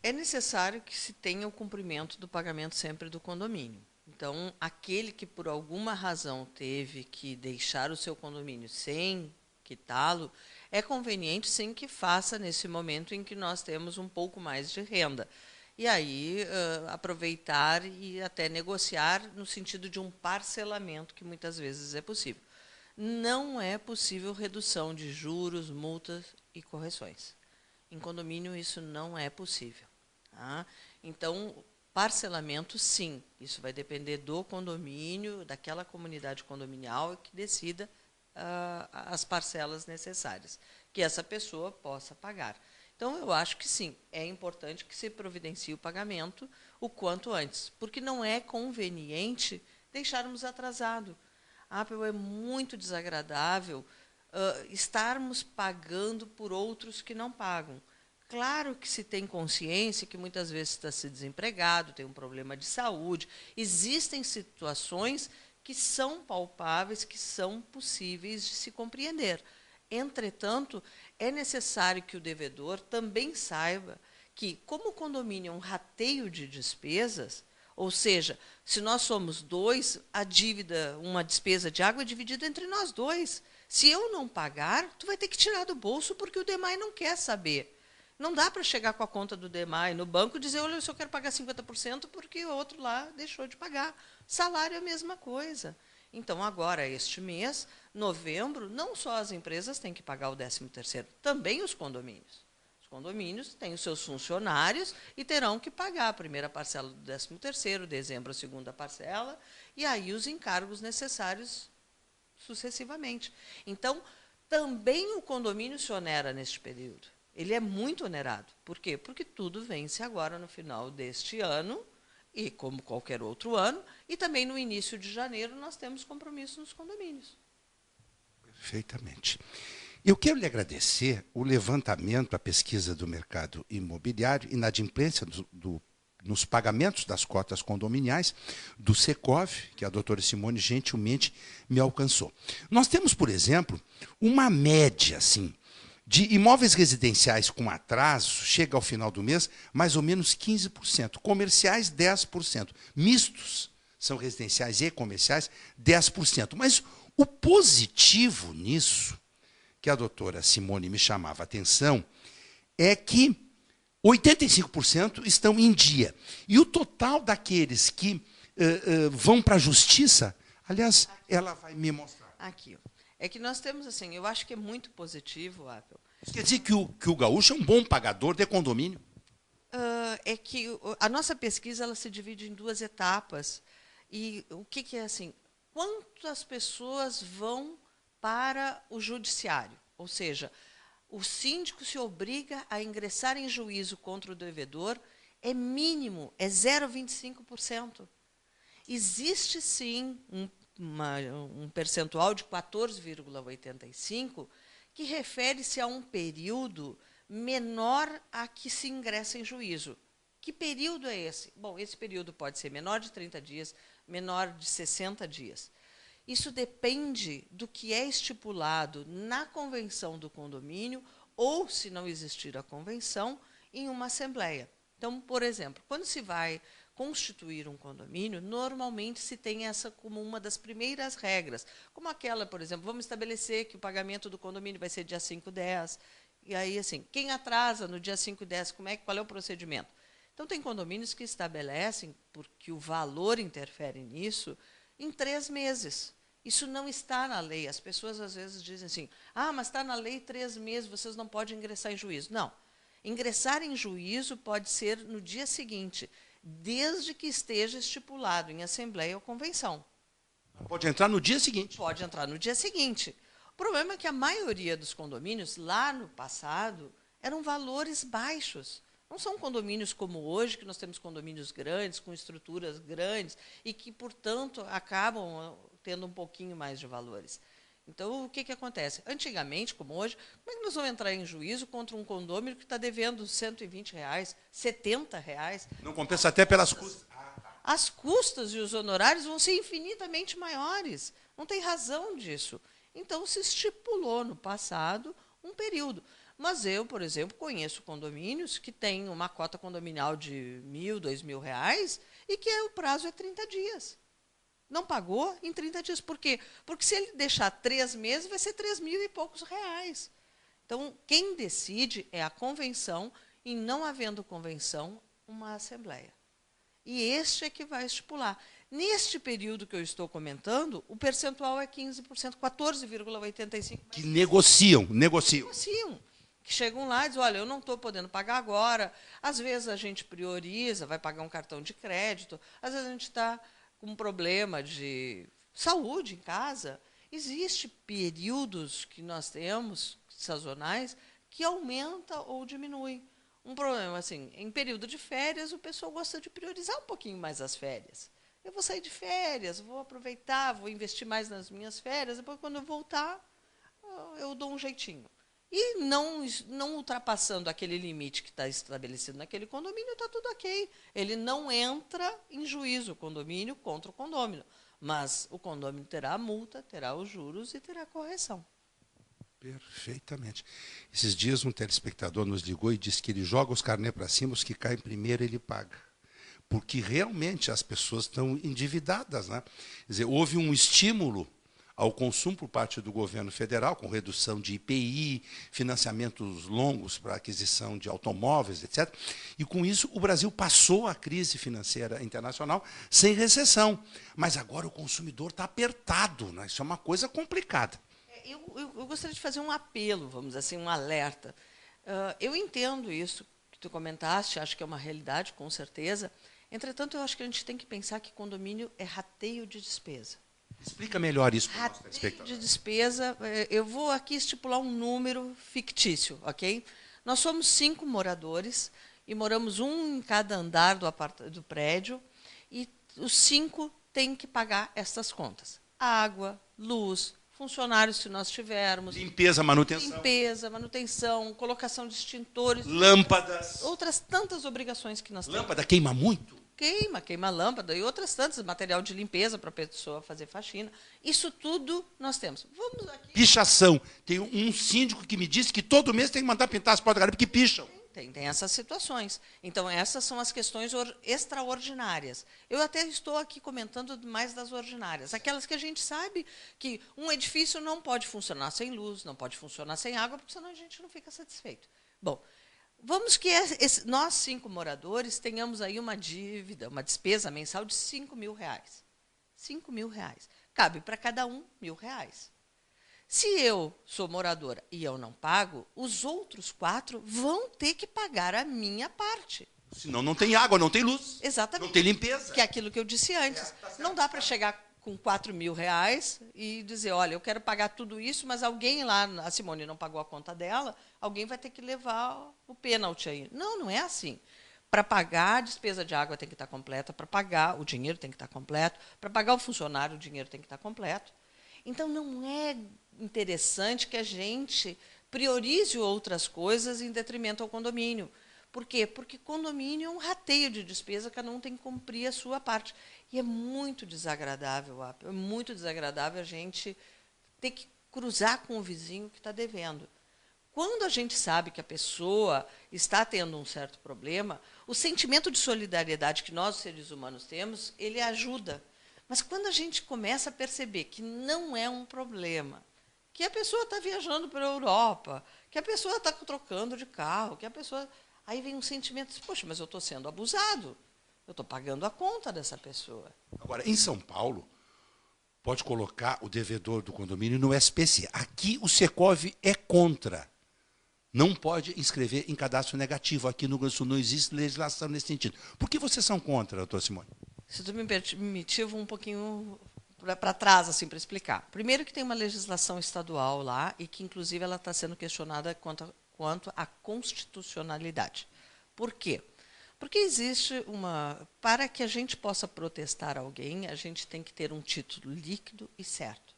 Speaker 1: É necessário que se tenha o cumprimento do pagamento sempre do condomínio. Então, aquele que por alguma razão teve que deixar o seu condomínio sem quitá-lo, é conveniente sim que faça nesse momento em que nós temos um pouco mais de renda. E aí aproveitar e até negociar no sentido de um parcelamento, que muitas vezes é possível. Não é possível redução de juros, multas e correções. Em condomínio isso não é possível. Tá? Então, parcelamento sim, isso vai depender do condomínio, daquela comunidade condominial que decida as parcelas necessárias, que essa pessoa possa pagar. Então, eu acho que sim, é importante que se providencie o pagamento o quanto antes, porque não é conveniente deixarmos atrasado. É muito desagradável estarmos pagando por outros que não pagam. Claro que se tem consciência que muitas vezes está se desempregado, tem um problema de saúde, existem situações que são palpáveis, que são possíveis de se compreender. Entretanto, é necessário que o devedor também saiba que, como o condomínio é um rateio de despesas, ou seja, se nós somos 2, a dívida, uma despesa de água é dividida entre nós 2. Se eu não pagar, tu vai ter que tirar do bolso porque o DEMAI não quer saber. Não dá para chegar com a conta do DEMAI no banco e dizer, olha, eu só quero pagar 50% porque o outro lá deixou de pagar. Salário é a mesma coisa. Então, agora, este mês, novembro, não só as empresas têm que pagar o 13º, também os condomínios. Os condomínios têm os seus funcionários e terão que pagar a primeira parcela do 13º, dezembro a segunda parcela, e aí os encargos necessários sucessivamente. Então, também o condomínio se onera neste período. Ele é muito onerado. Por quê? Porque tudo vence agora no final deste ano, e como qualquer outro ano, e também no início de janeiro nós temos compromisso nos condomínios.
Speaker 10: Perfeitamente. Eu quero lhe agradecer o levantamento, a pesquisa do mercado imobiliário, inadimplência nos pagamentos das cotas condominiais do Secov, que a doutora Simone gentilmente me alcançou. Nós temos, por exemplo, uma média assim, de imóveis residenciais com atraso, chega ao final do mês, mais ou menos 15%. Comerciais, 10%. Mistos, são residenciais e comerciais, 10%. Mas o positivo nisso, que a doutora Simone me chamava a atenção, é que 85% estão em dia. E o total daqueles que vão para a justiça, aliás, ela vai me mostrar.
Speaker 1: Aqui, ó. É que nós temos, assim, eu acho que é muito positivo, Apple.
Speaker 10: Isso quer dizer que o gaúcho é um bom pagador de condomínio?
Speaker 1: É que a nossa pesquisa ela se divide em 2 etapas. E o que é assim? Quantas pessoas vão para o judiciário? Ou seja, o síndico se obriga a ingressar em juízo contra o devedor é mínimo, é 0,25%. Existe, sim, um percentual de 14,85% que refere-se a um período menor a que se ingressa em juízo. Que período é esse? Bom, esse período pode ser menor de 30 dias, menor de 60 dias. Isso depende do que é estipulado na convenção do condomínio ou, se não existir a convenção, em uma assembleia. Então, por exemplo, quando se vai constituir um condomínio, normalmente se tem essa como uma das primeiras regras, como aquela, por exemplo, vamos estabelecer que o pagamento do condomínio vai ser dia 5/10, e aí, assim, quem atrasa no dia 5/10, qual é o procedimento? Então, tem condomínios que estabelecem, porque o valor interfere nisso, em 3 meses. Isso não está na lei. As pessoas, às vezes, dizem assim, mas está na lei 3 meses, vocês não podem ingressar em juízo. Não. Ingressar em juízo pode ser no dia seguinte, desde que esteja estipulado em assembleia ou convenção.
Speaker 10: Pode entrar no dia seguinte.
Speaker 1: Pode entrar no dia seguinte. O problema é que a maioria dos condomínios, lá no passado, eram valores baixos. Não são condomínios como hoje, que nós temos condomínios grandes, com estruturas grandes, e que, portanto, acabam tendo um pouquinho mais de valores. Então, o que acontece? Antigamente, como hoje, como é que nós vamos entrar em juízo contra um condomínio que está devendo R$120, R$70?
Speaker 10: Não compensa até pelas custas.
Speaker 1: As custas e os honorários vão ser infinitamente maiores. Não tem razão disso. Então, se estipulou no passado um período. Mas eu, por exemplo, conheço condomínios que têm uma cota condominial de R$1.000, R$2.000 e que o prazo é 30 dias. Não pagou em 30 dias. Por quê? Porque se ele deixar 3 meses, vai ser R$3.000 e poucos. Então, quem decide é a convenção, e não havendo convenção, uma assembleia. E este é que vai estipular. Neste período que eu estou comentando, o percentual é 15%, 14,85%.
Speaker 10: Que negociam.
Speaker 1: Que chegam lá e dizem, olha, eu não estou podendo pagar agora. Às vezes a gente prioriza, vai pagar um cartão de crédito. Às vezes a gente está com um problema de saúde em casa. Existem períodos que nós temos, sazonais, que aumenta ou diminui. Um problema, assim, em período de férias, o pessoal gosta de priorizar um pouquinho mais as férias. Eu vou sair de férias, vou aproveitar, vou investir mais nas minhas férias, depois, quando eu voltar, eu dou um jeitinho. E não ultrapassando aquele limite que está estabelecido naquele condomínio, está tudo ok. Ele não entra em juízo, o condomínio contra o condômino. Mas o condômino terá a multa, terá os juros e terá a correção.
Speaker 10: Perfeitamente. Esses dias um telespectador nos ligou e disse que ele joga os carnês para cima, os que caem primeiro ele paga. Porque realmente as pessoas estão endividadas, né? Quer dizer, houve um estímulo ao consumo por parte do governo federal, com redução de IPI, financiamentos longos para aquisição de automóveis, etc. E, com isso, o Brasil passou a crise financeira internacional sem recessão. Mas agora o consumidor está apertado, né? Isso é uma coisa complicada.
Speaker 1: Eu gostaria de fazer um apelo, vamos dizer assim, um alerta. Eu entendo isso que tu comentaste, acho que é uma realidade, com certeza. Entretanto, eu acho que a gente tem que pensar que condomínio é rateio de despesa.
Speaker 10: Explica melhor isso para o nosso
Speaker 1: Rateio
Speaker 10: telespectador.
Speaker 1: de despesa, eu vou aqui estipular um número fictício, ok? Nós somos 5 moradores e moramos um em cada andar do prédio, e os 5 têm que pagar essas contas. Água, luz, funcionários se nós tivermos.
Speaker 10: Limpeza, manutenção.
Speaker 1: Limpeza, manutenção, colocação de extintores.
Speaker 10: Lâmpadas.
Speaker 1: Outras tantas obrigações que nós temos.
Speaker 10: Lâmpada queima muito?
Speaker 1: Queima lâmpada e outras tantas, material de limpeza para a pessoa fazer faxina. Isso tudo nós temos. Vamos aqui.
Speaker 10: Pichação. Tem um síndico que me disse que todo mês tem que mandar pintar as portas da porque picham.
Speaker 1: Tem essas situações. Então, essas são as questões extraordinárias. Eu até estou aqui comentando mais das ordinárias. Aquelas que a gente sabe que um edifício não pode funcionar sem luz, não pode funcionar sem água, porque senão a gente não fica satisfeito. Bom, vamos que nós 5 moradores tenhamos aí uma dívida, uma despesa mensal de R$5.000. R$5.000. Cabe para cada um R$1.000. Se eu sou moradora e eu não pago, os outros 4 vão ter que pagar a minha parte.
Speaker 10: Senão não tem água, não tem luz.
Speaker 1: Exatamente.
Speaker 10: Não tem limpeza.
Speaker 1: Que é aquilo que eu disse antes. Não dá para chegar com R$4.000 e dizer, olha, eu quero pagar tudo isso, mas alguém lá, a Simone não pagou a conta dela, alguém vai ter que levar o pênalti aí. Não é assim. Para pagar a despesa de água tem que estar completa, para pagar o dinheiro tem que estar completo, para pagar o funcionário o dinheiro tem que estar completo. Então, não é interessante que a gente priorize outras coisas em detrimento ao condomínio. Por quê? Porque condomínio é um rateio de despesa, cada um tem que cumprir a sua parte. E é muito desagradável, é muito desagradável a gente ter que cruzar com o vizinho que está devendo. Quando a gente sabe que a pessoa está tendo um certo problema, o sentimento de solidariedade que nós, seres humanos, temos, ele ajuda. Mas quando a gente começa a perceber que não é um problema, que a pessoa está viajando para a Europa, que a pessoa está trocando de carro, que a pessoa... Aí vem um sentimento de, poxa, mas eu estou sendo abusado, eu estou pagando a conta dessa pessoa.
Speaker 10: Agora, em São Paulo, pode colocar o devedor do condomínio no SPC. Aqui o Secov é contra. Não pode inscrever em cadastro negativo. Aqui no Rio Grande do Sul não existe legislação nesse sentido. Por que vocês são contra, doutora Simone?
Speaker 1: Se tu me permitir, eu vou um pouquinho para trás, assim, para explicar. Primeiro que tem uma legislação estadual lá e que, inclusive, ela está sendo questionada quanto à constitucionalidade. Por quê? Porque existe uma... Para que a gente possa protestar alguém, a gente tem que ter um título líquido e certo.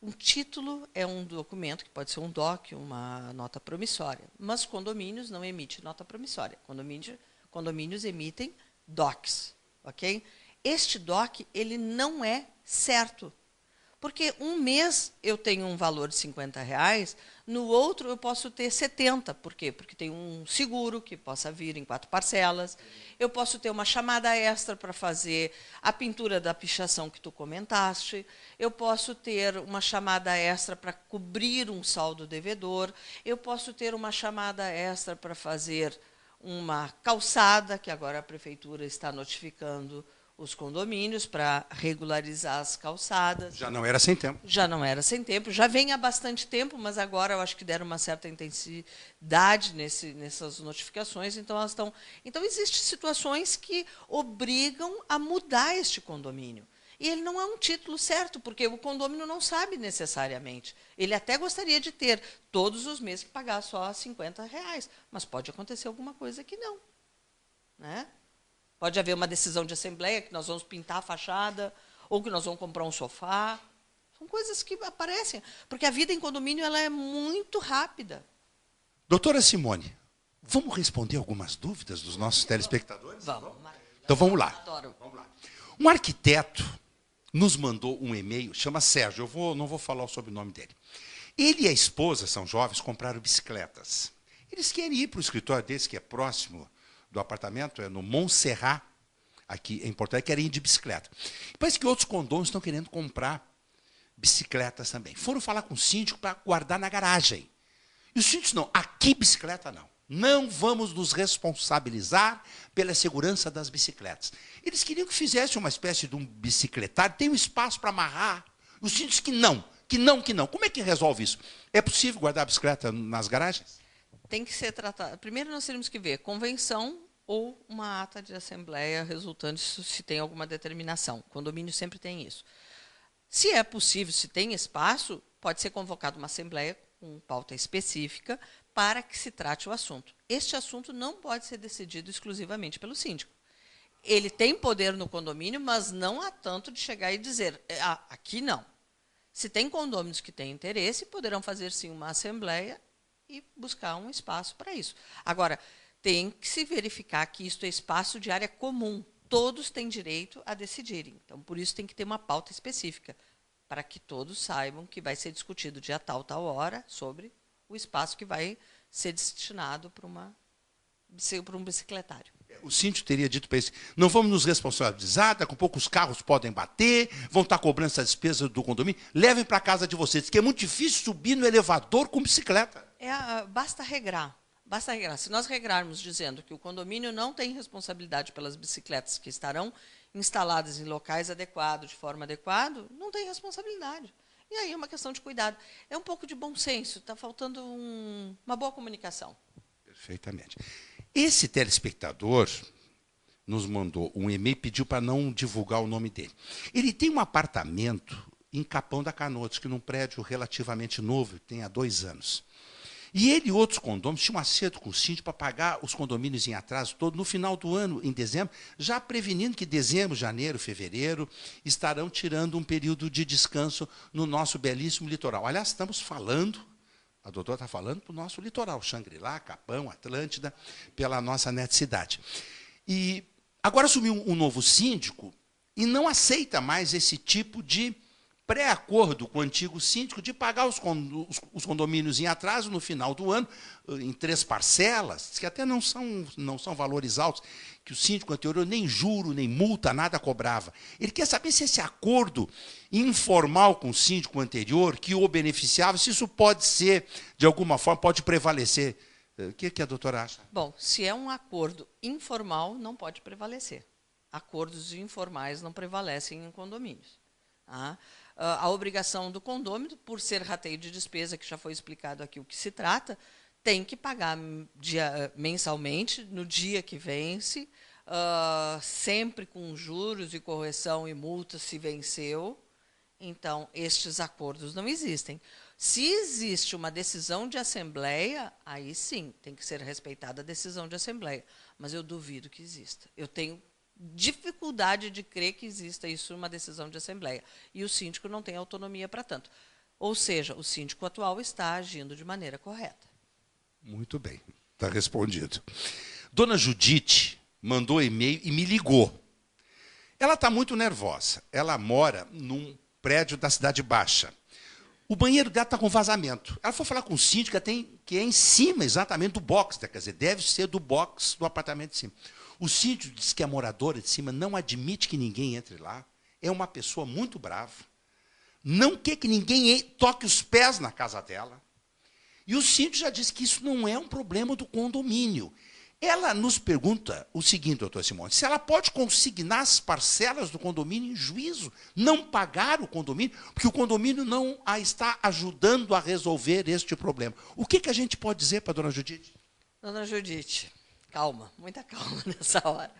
Speaker 1: Um título é um documento, que pode ser um DOC, uma nota promissória, mas condomínios não emitem nota promissória. Condomínios emitem DOCs. Okay? Este DOC ele não é certo. Porque um mês eu tenho um valor de R$50, no outro eu posso ter 70. Por quê? Porque tem um seguro que possa vir em 4 parcelas. Eu posso ter uma chamada extra para fazer a pintura da pichação que tu comentaste. Eu posso ter uma chamada extra para cobrir um saldo devedor. Eu posso ter uma chamada extra para fazer uma calçada, que agora a prefeitura está notificando os condomínios para regularizar as calçadas.
Speaker 10: Já não era sem tempo.
Speaker 1: Já não era sem tempo. Já vem há bastante tempo, mas agora eu acho que deram uma certa intensidade nessas notificações. Então, elas estão... Então, existem situações que obrigam a mudar este condomínio. E ele não é um título certo, porque o condomínio não sabe necessariamente. Ele até gostaria de ter todos os meses que pagar só R$50, mas pode acontecer alguma coisa que não. Né? Pode haver uma decisão de assembleia que nós vamos pintar a fachada, ou que nós vamos comprar um sofá. São coisas que aparecem, porque a vida em condomínio ela é muito rápida.
Speaker 10: Doutora Simone, vamos responder algumas dúvidas dos nossos telespectadores?
Speaker 1: Vamos.
Speaker 10: Então vamos lá.
Speaker 1: Adoro.
Speaker 10: Vamos lá. Um arquiteto nos mandou um e-mail, chama Sérgio, não vou falar o sobrenome dele. Ele e a esposa, são jovens, compraram bicicletas. Eles querem ir para o escritório deles, que é próximo do apartamento, é no Montserrat, aqui em Porto Alegre, querem ir de bicicleta. Parece que outros condôminos estão querendo comprar bicicletas também. Foram falar com o síndico para guardar na garagem. E os síndicos não, aqui bicicleta não. Não vamos nos responsabilizar pela segurança das bicicletas. Eles queriam que fizesse uma espécie de um bicicletário, tem um espaço para amarrar. Os síndicos que não. Como é que resolve isso? É possível guardar a bicicleta nas garagens?
Speaker 1: Tem que ser tratado. Primeiro, nós teríamos que ver convenção ou uma ata de assembleia resultante se tem alguma determinação. O condomínio sempre tem isso. Se é possível, se tem espaço, pode ser convocada uma assembleia com pauta específica para que se trate o assunto. Este assunto não pode ser decidido exclusivamente pelo síndico. Ele tem poder no condomínio, mas não há tanto de chegar e dizer, aqui não. Se tem condôminos que têm interesse, poderão fazer sim uma assembleia e buscar um espaço para isso. Agora, tem que se verificar que isto é espaço de área comum. Todos têm direito a decidirem. Então, por isso, tem que ter uma pauta específica, para que todos saibam que vai ser discutido dia tal hora sobre o espaço que vai ser destinado para um bicicletário.
Speaker 10: O síndico teria dito para eles, não vamos nos responsabilizar, daqui a pouco os carros podem bater, vão estar cobrando essa despesa do condomínio, levem para a casa de vocês, que é muito difícil subir no elevador com bicicleta.
Speaker 1: Basta regrar. Basta regrar. Se nós regrarmos dizendo que o condomínio não tem responsabilidade pelas bicicletas que estarão instaladas em locais adequados, de forma adequada, não tem responsabilidade. E aí é uma questão de cuidado. É um pouco de bom senso, está faltando uma boa comunicação.
Speaker 10: Perfeitamente. Esse telespectador nos mandou um e-mail e pediu para não divulgar o nome dele. Ele tem um apartamento em Capão da Canoa, que num prédio relativamente novo, tem há 2 anos. E ele e outros condôminos tinham um acerto com o síndico para pagar os condomínios em atraso todo no final do ano, em dezembro, já prevenindo que dezembro, janeiro, fevereiro estarão tirando um período de descanso no nosso belíssimo litoral. Aliás, estamos falando, a doutora está falando para o nosso litoral, Xangri-Lá, Capão, Atlântida, pela nossa neticidade. E agora assumiu um novo síndico e não aceita mais esse tipo de pré-acordo com o antigo síndico de pagar os condomínios em atraso no final do ano, em 3 parcelas, que até não são valores altos, que o síndico anterior nem juro, nem multa, nada cobrava. Ele quer saber se esse acordo informal com o síndico anterior, que o beneficiava, se isso pode ser, de alguma forma, pode prevalecer. O que a doutora acha?
Speaker 1: Bom, se é um acordo informal, não pode prevalecer. Acordos informais não prevalecem em condomínios. A obrigação do condômino, por ser rateio de despesa, que já foi explicado aqui o que se trata, tem que pagar mensalmente, no dia que vence, sempre com juros e correção e multa se venceu. Então, estes acordos não existem. Se existe uma decisão de assembleia, aí sim, tem que ser respeitada a decisão de assembleia. Mas eu duvido que exista. Eu tenho dificuldade de crer que exista isso numa decisão de assembleia. E o síndico não tem autonomia para tanto. Ou seja, o síndico atual está agindo de maneira correta.
Speaker 10: Muito bem, está respondido. Dona Judite mandou e-mail e me ligou. Ela está muito nervosa. Ela mora num prédio da Cidade Baixa. O banheiro dela está com vazamento. Ela foi falar com o síndico que é em cima exatamente do box, quer dizer, deve ser do box do apartamento de cima. O síndico diz que a moradora de cima não admite que ninguém entre lá. É uma pessoa muito brava. Não quer que ninguém toque os pés na casa dela. E o síndico já disse que isso não é um problema do condomínio. Ela nos pergunta o seguinte, doutor Simone, se ela pode consignar as parcelas do condomínio em juízo, não pagar o condomínio, porque o condomínio não a está ajudando a resolver este problema. O que a gente pode dizer para a dona Judite?
Speaker 1: Dona Judite, calma, muita calma nessa hora.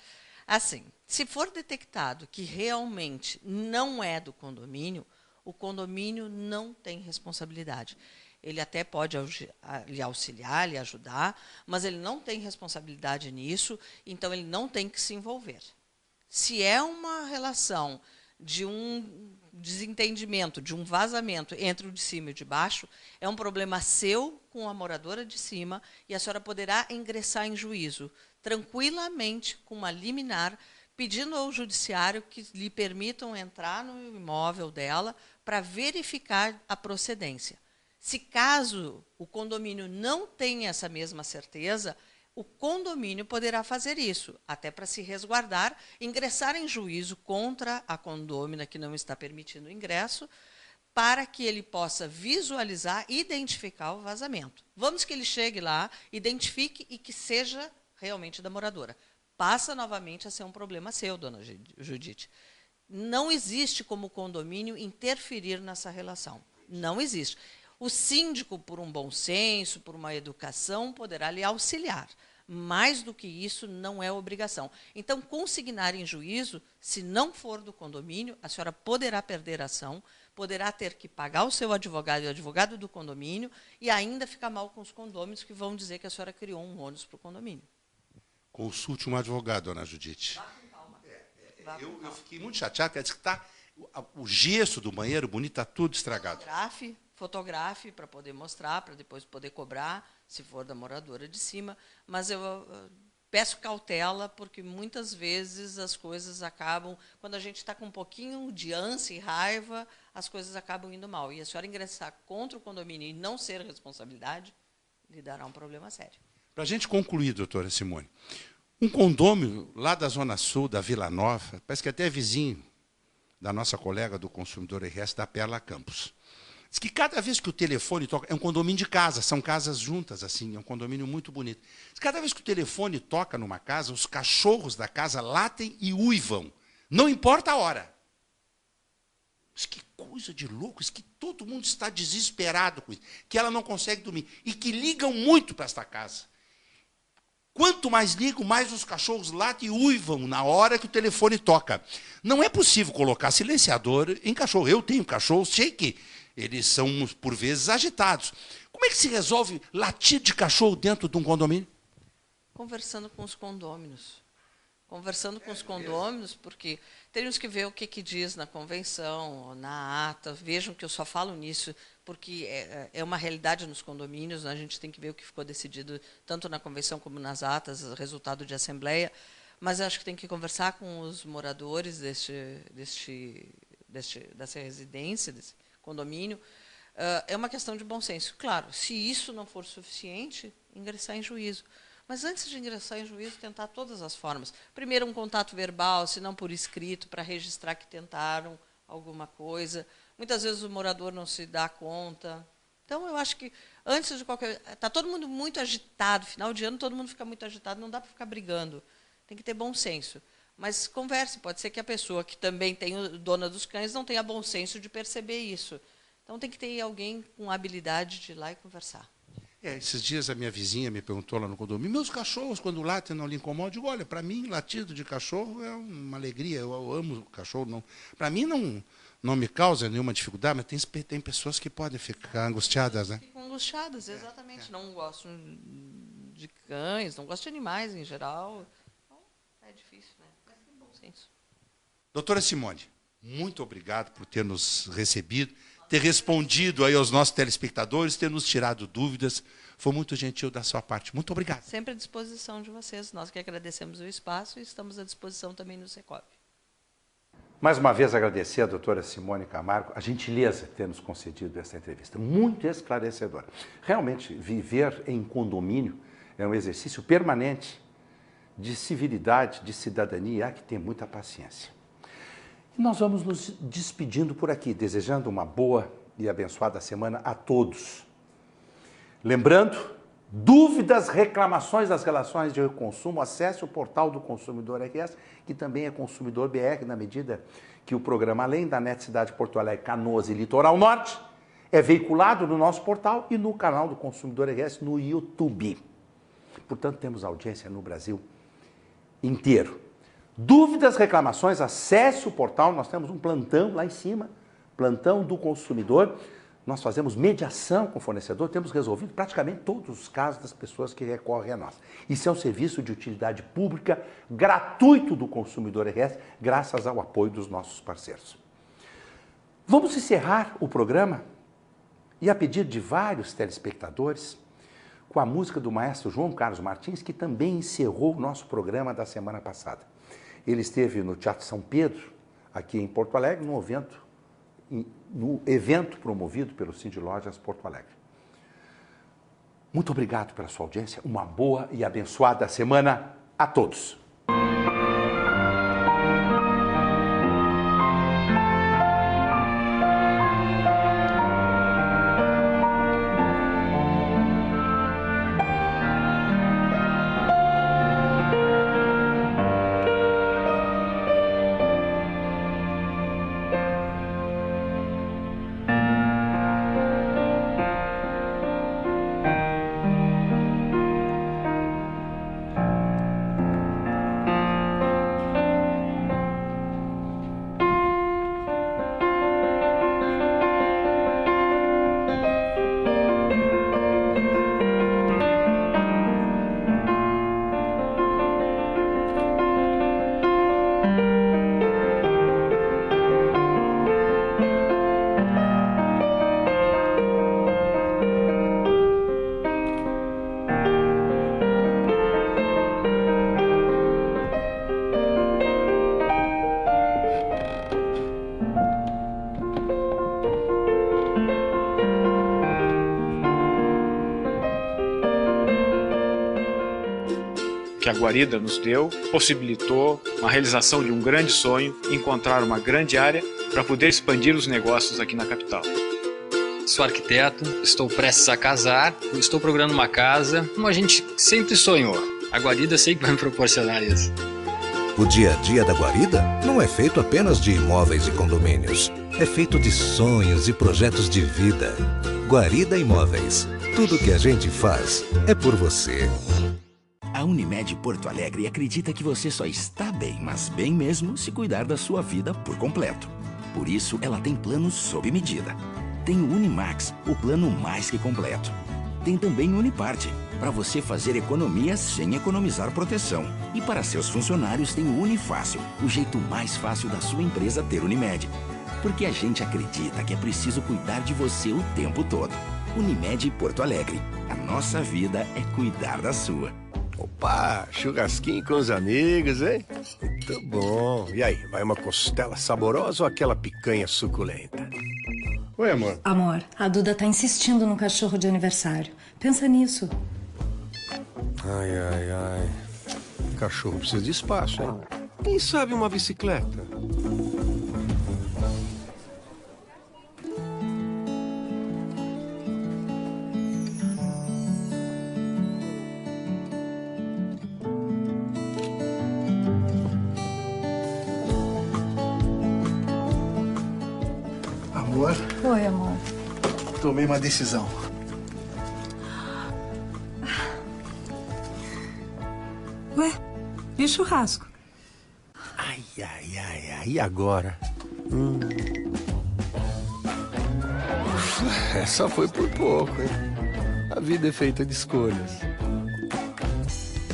Speaker 1: Assim, se for detectado que realmente não é do condomínio, o condomínio não tem responsabilidade. Ele até pode lhe auxiliar, lhe ajudar, mas ele não tem responsabilidade nisso, então ele não tem que se envolver. Se é uma relação de um desentendimento, de um vazamento entre o de cima e o de baixo, é um problema seu com a moradora de cima e a senhora poderá ingressar em juízo tranquilamente com uma liminar, pedindo ao judiciário que lhe permitam entrar no imóvel dela para verificar a procedência. Se caso o condomínio não tenha essa mesma certeza, o condomínio poderá fazer isso, até para se resguardar, ingressar em juízo contra a condômina que não está permitindo o ingresso, para que ele possa visualizar e identificar o vazamento. Vamos que ele chegue lá, identifique e que seja realmente da moradora. Passa novamente a ser um problema seu, dona Judite. Não existe como condomínio interferir nessa relação. Não existe. O síndico, por um bom senso, por uma educação, poderá lhe auxiliar. Mais do que isso, não é obrigação. Então, consignar em juízo, se não for do condomínio, a senhora poderá perder a ação, poderá ter que pagar o seu advogado e o advogado do condomínio, e ainda ficar mal com os condôminos que vão dizer que a senhora criou um ônus para o condomínio.
Speaker 10: Consulte um advogado, dona Judite.
Speaker 1: Vá com calma.
Speaker 10: Eu fiquei muito chateado, porque ela disse que tá, o gesso do banheiro bonito está tudo estragado.
Speaker 1: Fotografe para poder mostrar, para depois poder cobrar, se for da moradora de cima. Mas eu peço cautela, porque muitas vezes as coisas acabam, quando a gente está com um pouquinho de ânsia e raiva, as coisas acabam indo mal. E a senhora ingressar contra o condomínio e não ser responsabilidade, lhe dará um problema sério.
Speaker 10: Para a gente concluir, doutora Simone, um condômino lá da Zona Sul, da Vila Nova, parece que até é vizinho da nossa colega do Consumidor RS, da Perla Campos. Diz que cada vez que o telefone toca, é um condomínio de casa, são casas juntas, assim, é um condomínio muito bonito. Diz que cada vez que o telefone toca numa casa, os cachorros da casa latem e uivam, não importa a hora. Diz que coisa de louco, diz que todo mundo está desesperado com isso, que ela não consegue dormir, e que ligam muito para esta casa. Quanto mais ligam, mais os cachorros latem e uivam na hora que o telefone toca. Não é possível colocar silenciador em cachorro. Eu tenho cachorro, sei que Eles são, por vezes, agitados. Como é que se resolve latido de cachorro dentro de um condomínio?
Speaker 1: Conversando com os condôminos. Conversando com os condôminos, porque teríamos que ver o que diz na convenção, na ata. Vejam que eu só falo nisso, porque é uma realidade nos condomínios. A gente tem que ver o que ficou decidido, tanto na convenção como nas atas, resultado de assembleia. Mas acho que tem que conversar com os moradores dessa residência, desse condomínio. É uma questão de bom senso. Claro, se isso não for suficiente, ingressar em juízo. Mas antes de ingressar em juízo, tentar todas as formas. Primeiro, um contato verbal, se não por escrito, para registrar que tentaram alguma coisa. Muitas vezes o morador não se dá conta. Então, eu acho que antes de qualquer... Está todo mundo muito agitado. Final de ano, todo mundo fica muito agitado. Não dá para ficar brigando. Tem que ter bom senso. Mas converse. Pode ser que a pessoa que também tem dona dos cães não tenha bom senso de perceber isso. Então, tem que ter alguém com habilidade de ir lá e conversar.
Speaker 10: Esses dias a minha vizinha me perguntou lá no condomínio, meus cachorros, quando latem, não lhe incomodam? Eu digo, olha, para mim, latido de cachorro é uma alegria, eu amo cachorro. Para mim, não me causa nenhuma dificuldade, mas tem pessoas que podem ficar angustiadas, né?
Speaker 1: Ficam angustiadas, exatamente. Não gostam de cães, não gostam de animais em geral. Então, é difícil, né? Mas tem bom senso.
Speaker 10: Doutora Simone, muito obrigado por ter nos recebido, ter respondido aí aos nossos telespectadores, ter nos tirado dúvidas. Foi muito gentil da sua parte. Muito obrigado.
Speaker 1: Sempre à disposição de vocês. Nós que agradecemos o espaço e estamos à disposição também no Secov.
Speaker 7: Mais uma vez agradecer a doutora Simone Camargo a gentileza de ter nos concedido essa entrevista. Muito esclarecedora. Realmente, viver em condomínio é um exercício permanente de civilidade, de cidadania. Há que ter muita paciência. Nós vamos nos despedindo por aqui, desejando uma boa e abençoada semana a todos. Lembrando, dúvidas, reclamações das relações de consumo, acesse o portal do Consumidor RS, que também é Consumidor BR, na medida que o programa, além da NET Cidade Porto Alegre, Canoas e Litoral Norte, é veiculado no nosso portal e no canal do Consumidor RS no YouTube. Portanto, temos audiência no Brasil inteiro. Dúvidas, reclamações, acesse o portal, nós temos um plantão lá em cima, plantão do consumidor. Nós fazemos mediação com o fornecedor, temos resolvido praticamente todos os casos das pessoas que recorrem a nós. Isso é um serviço de utilidade pública gratuito do Consumidor RS, graças ao apoio dos nossos parceiros. Vamos encerrar o programa e a pedido de vários telespectadores, com a música do maestro João Carlos Martins, que também encerrou o nosso programa da semana passada. Ele esteve no Teatro São Pedro, aqui em Porto Alegre, no evento promovido pelo Cindy Lojas Porto Alegre. Muito obrigado pela sua audiência, uma boa e abençoada semana a todos.
Speaker 2: que a guarida nos deu, possibilitou uma realização de um grande sonho, encontrar uma grande área para poder expandir os negócios aqui na capital.
Speaker 3: Sou arquiteto, estou prestes a casar, estou procurando uma casa, como a gente sempre sonhou. A guarida sei que vai me proporcionar isso.
Speaker 23: O dia a dia da guarida não é feito apenas de imóveis e condomínios. É feito de sonhos e projetos de vida. Guarida Imóveis. Tudo que a gente faz é por você.
Speaker 5: A Unimed Porto Alegre acredita que você só está bem, mas bem mesmo, se cuidar da sua vida por completo. Por isso, ela tem planos sob medida. Tem o Unimax, o plano mais que completo. Tem também o Uniparte, para você fazer economia sem economizar proteção. E para seus funcionários tem o Unifácil, o jeito mais fácil da sua empresa ter Unimed. Porque a gente acredita que é preciso cuidar de você o tempo todo. Unimed Porto Alegre. A nossa vida é cuidar da sua.
Speaker 4: Opa, churrasquinho com os amigos, hein? Muito bom. E aí, vai uma costela saborosa ou aquela picanha suculenta? Oi, amor.
Speaker 9: Amor, a Duda tá insistindo no cachorro de aniversário. Pensa nisso.
Speaker 4: Ai. Cachorro precisa de espaço, hein? Quem sabe uma bicicleta?
Speaker 11: Amor?
Speaker 9: Oi, amor.
Speaker 11: Tomei uma decisão.
Speaker 9: Ué, e o churrasco?
Speaker 4: Ai. E agora? Essa foi por pouco, hein? A vida é feita de escolhas.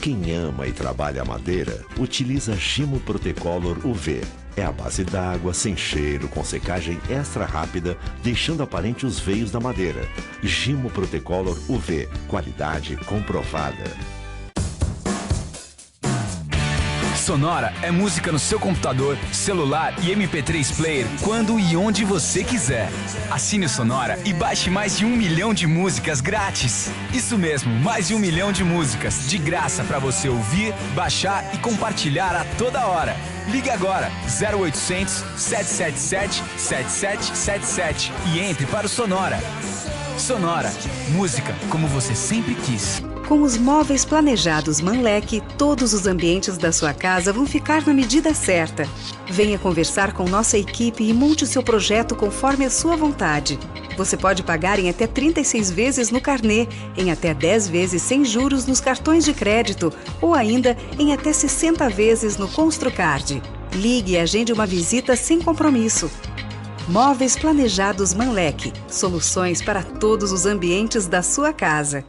Speaker 21: Quem ama e trabalha a madeira, utiliza Gimo Protecolor UV. É a base d'água, sem cheiro, com secagem extra rápida, deixando aparente os veios da madeira. Gimo Protecolor UV, qualidade comprovada.
Speaker 12: Sonora é música no seu computador, celular e MP3 player quando e onde você quiser. Assine o Sonora e baixe mais de 1 milhão de músicas grátis. Isso mesmo, mais de 1 milhão de músicas de graça para você ouvir, baixar e compartilhar a toda hora. Ligue agora 0800 777 7777 e entre para o Sonora. Sonora, música como você sempre quis.
Speaker 17: Com os móveis planejados Manlec, todos os ambientes da sua casa vão ficar na medida certa. Venha conversar com nossa equipe e monte o seu projeto conforme a sua vontade. Você pode pagar em até 36 vezes no carnê, em até 10 vezes sem juros nos cartões de crédito ou ainda em até 60 vezes no Construcard. Ligue e agende uma visita sem compromisso. Móveis planejados Manlec. Soluções para todos os ambientes da sua casa.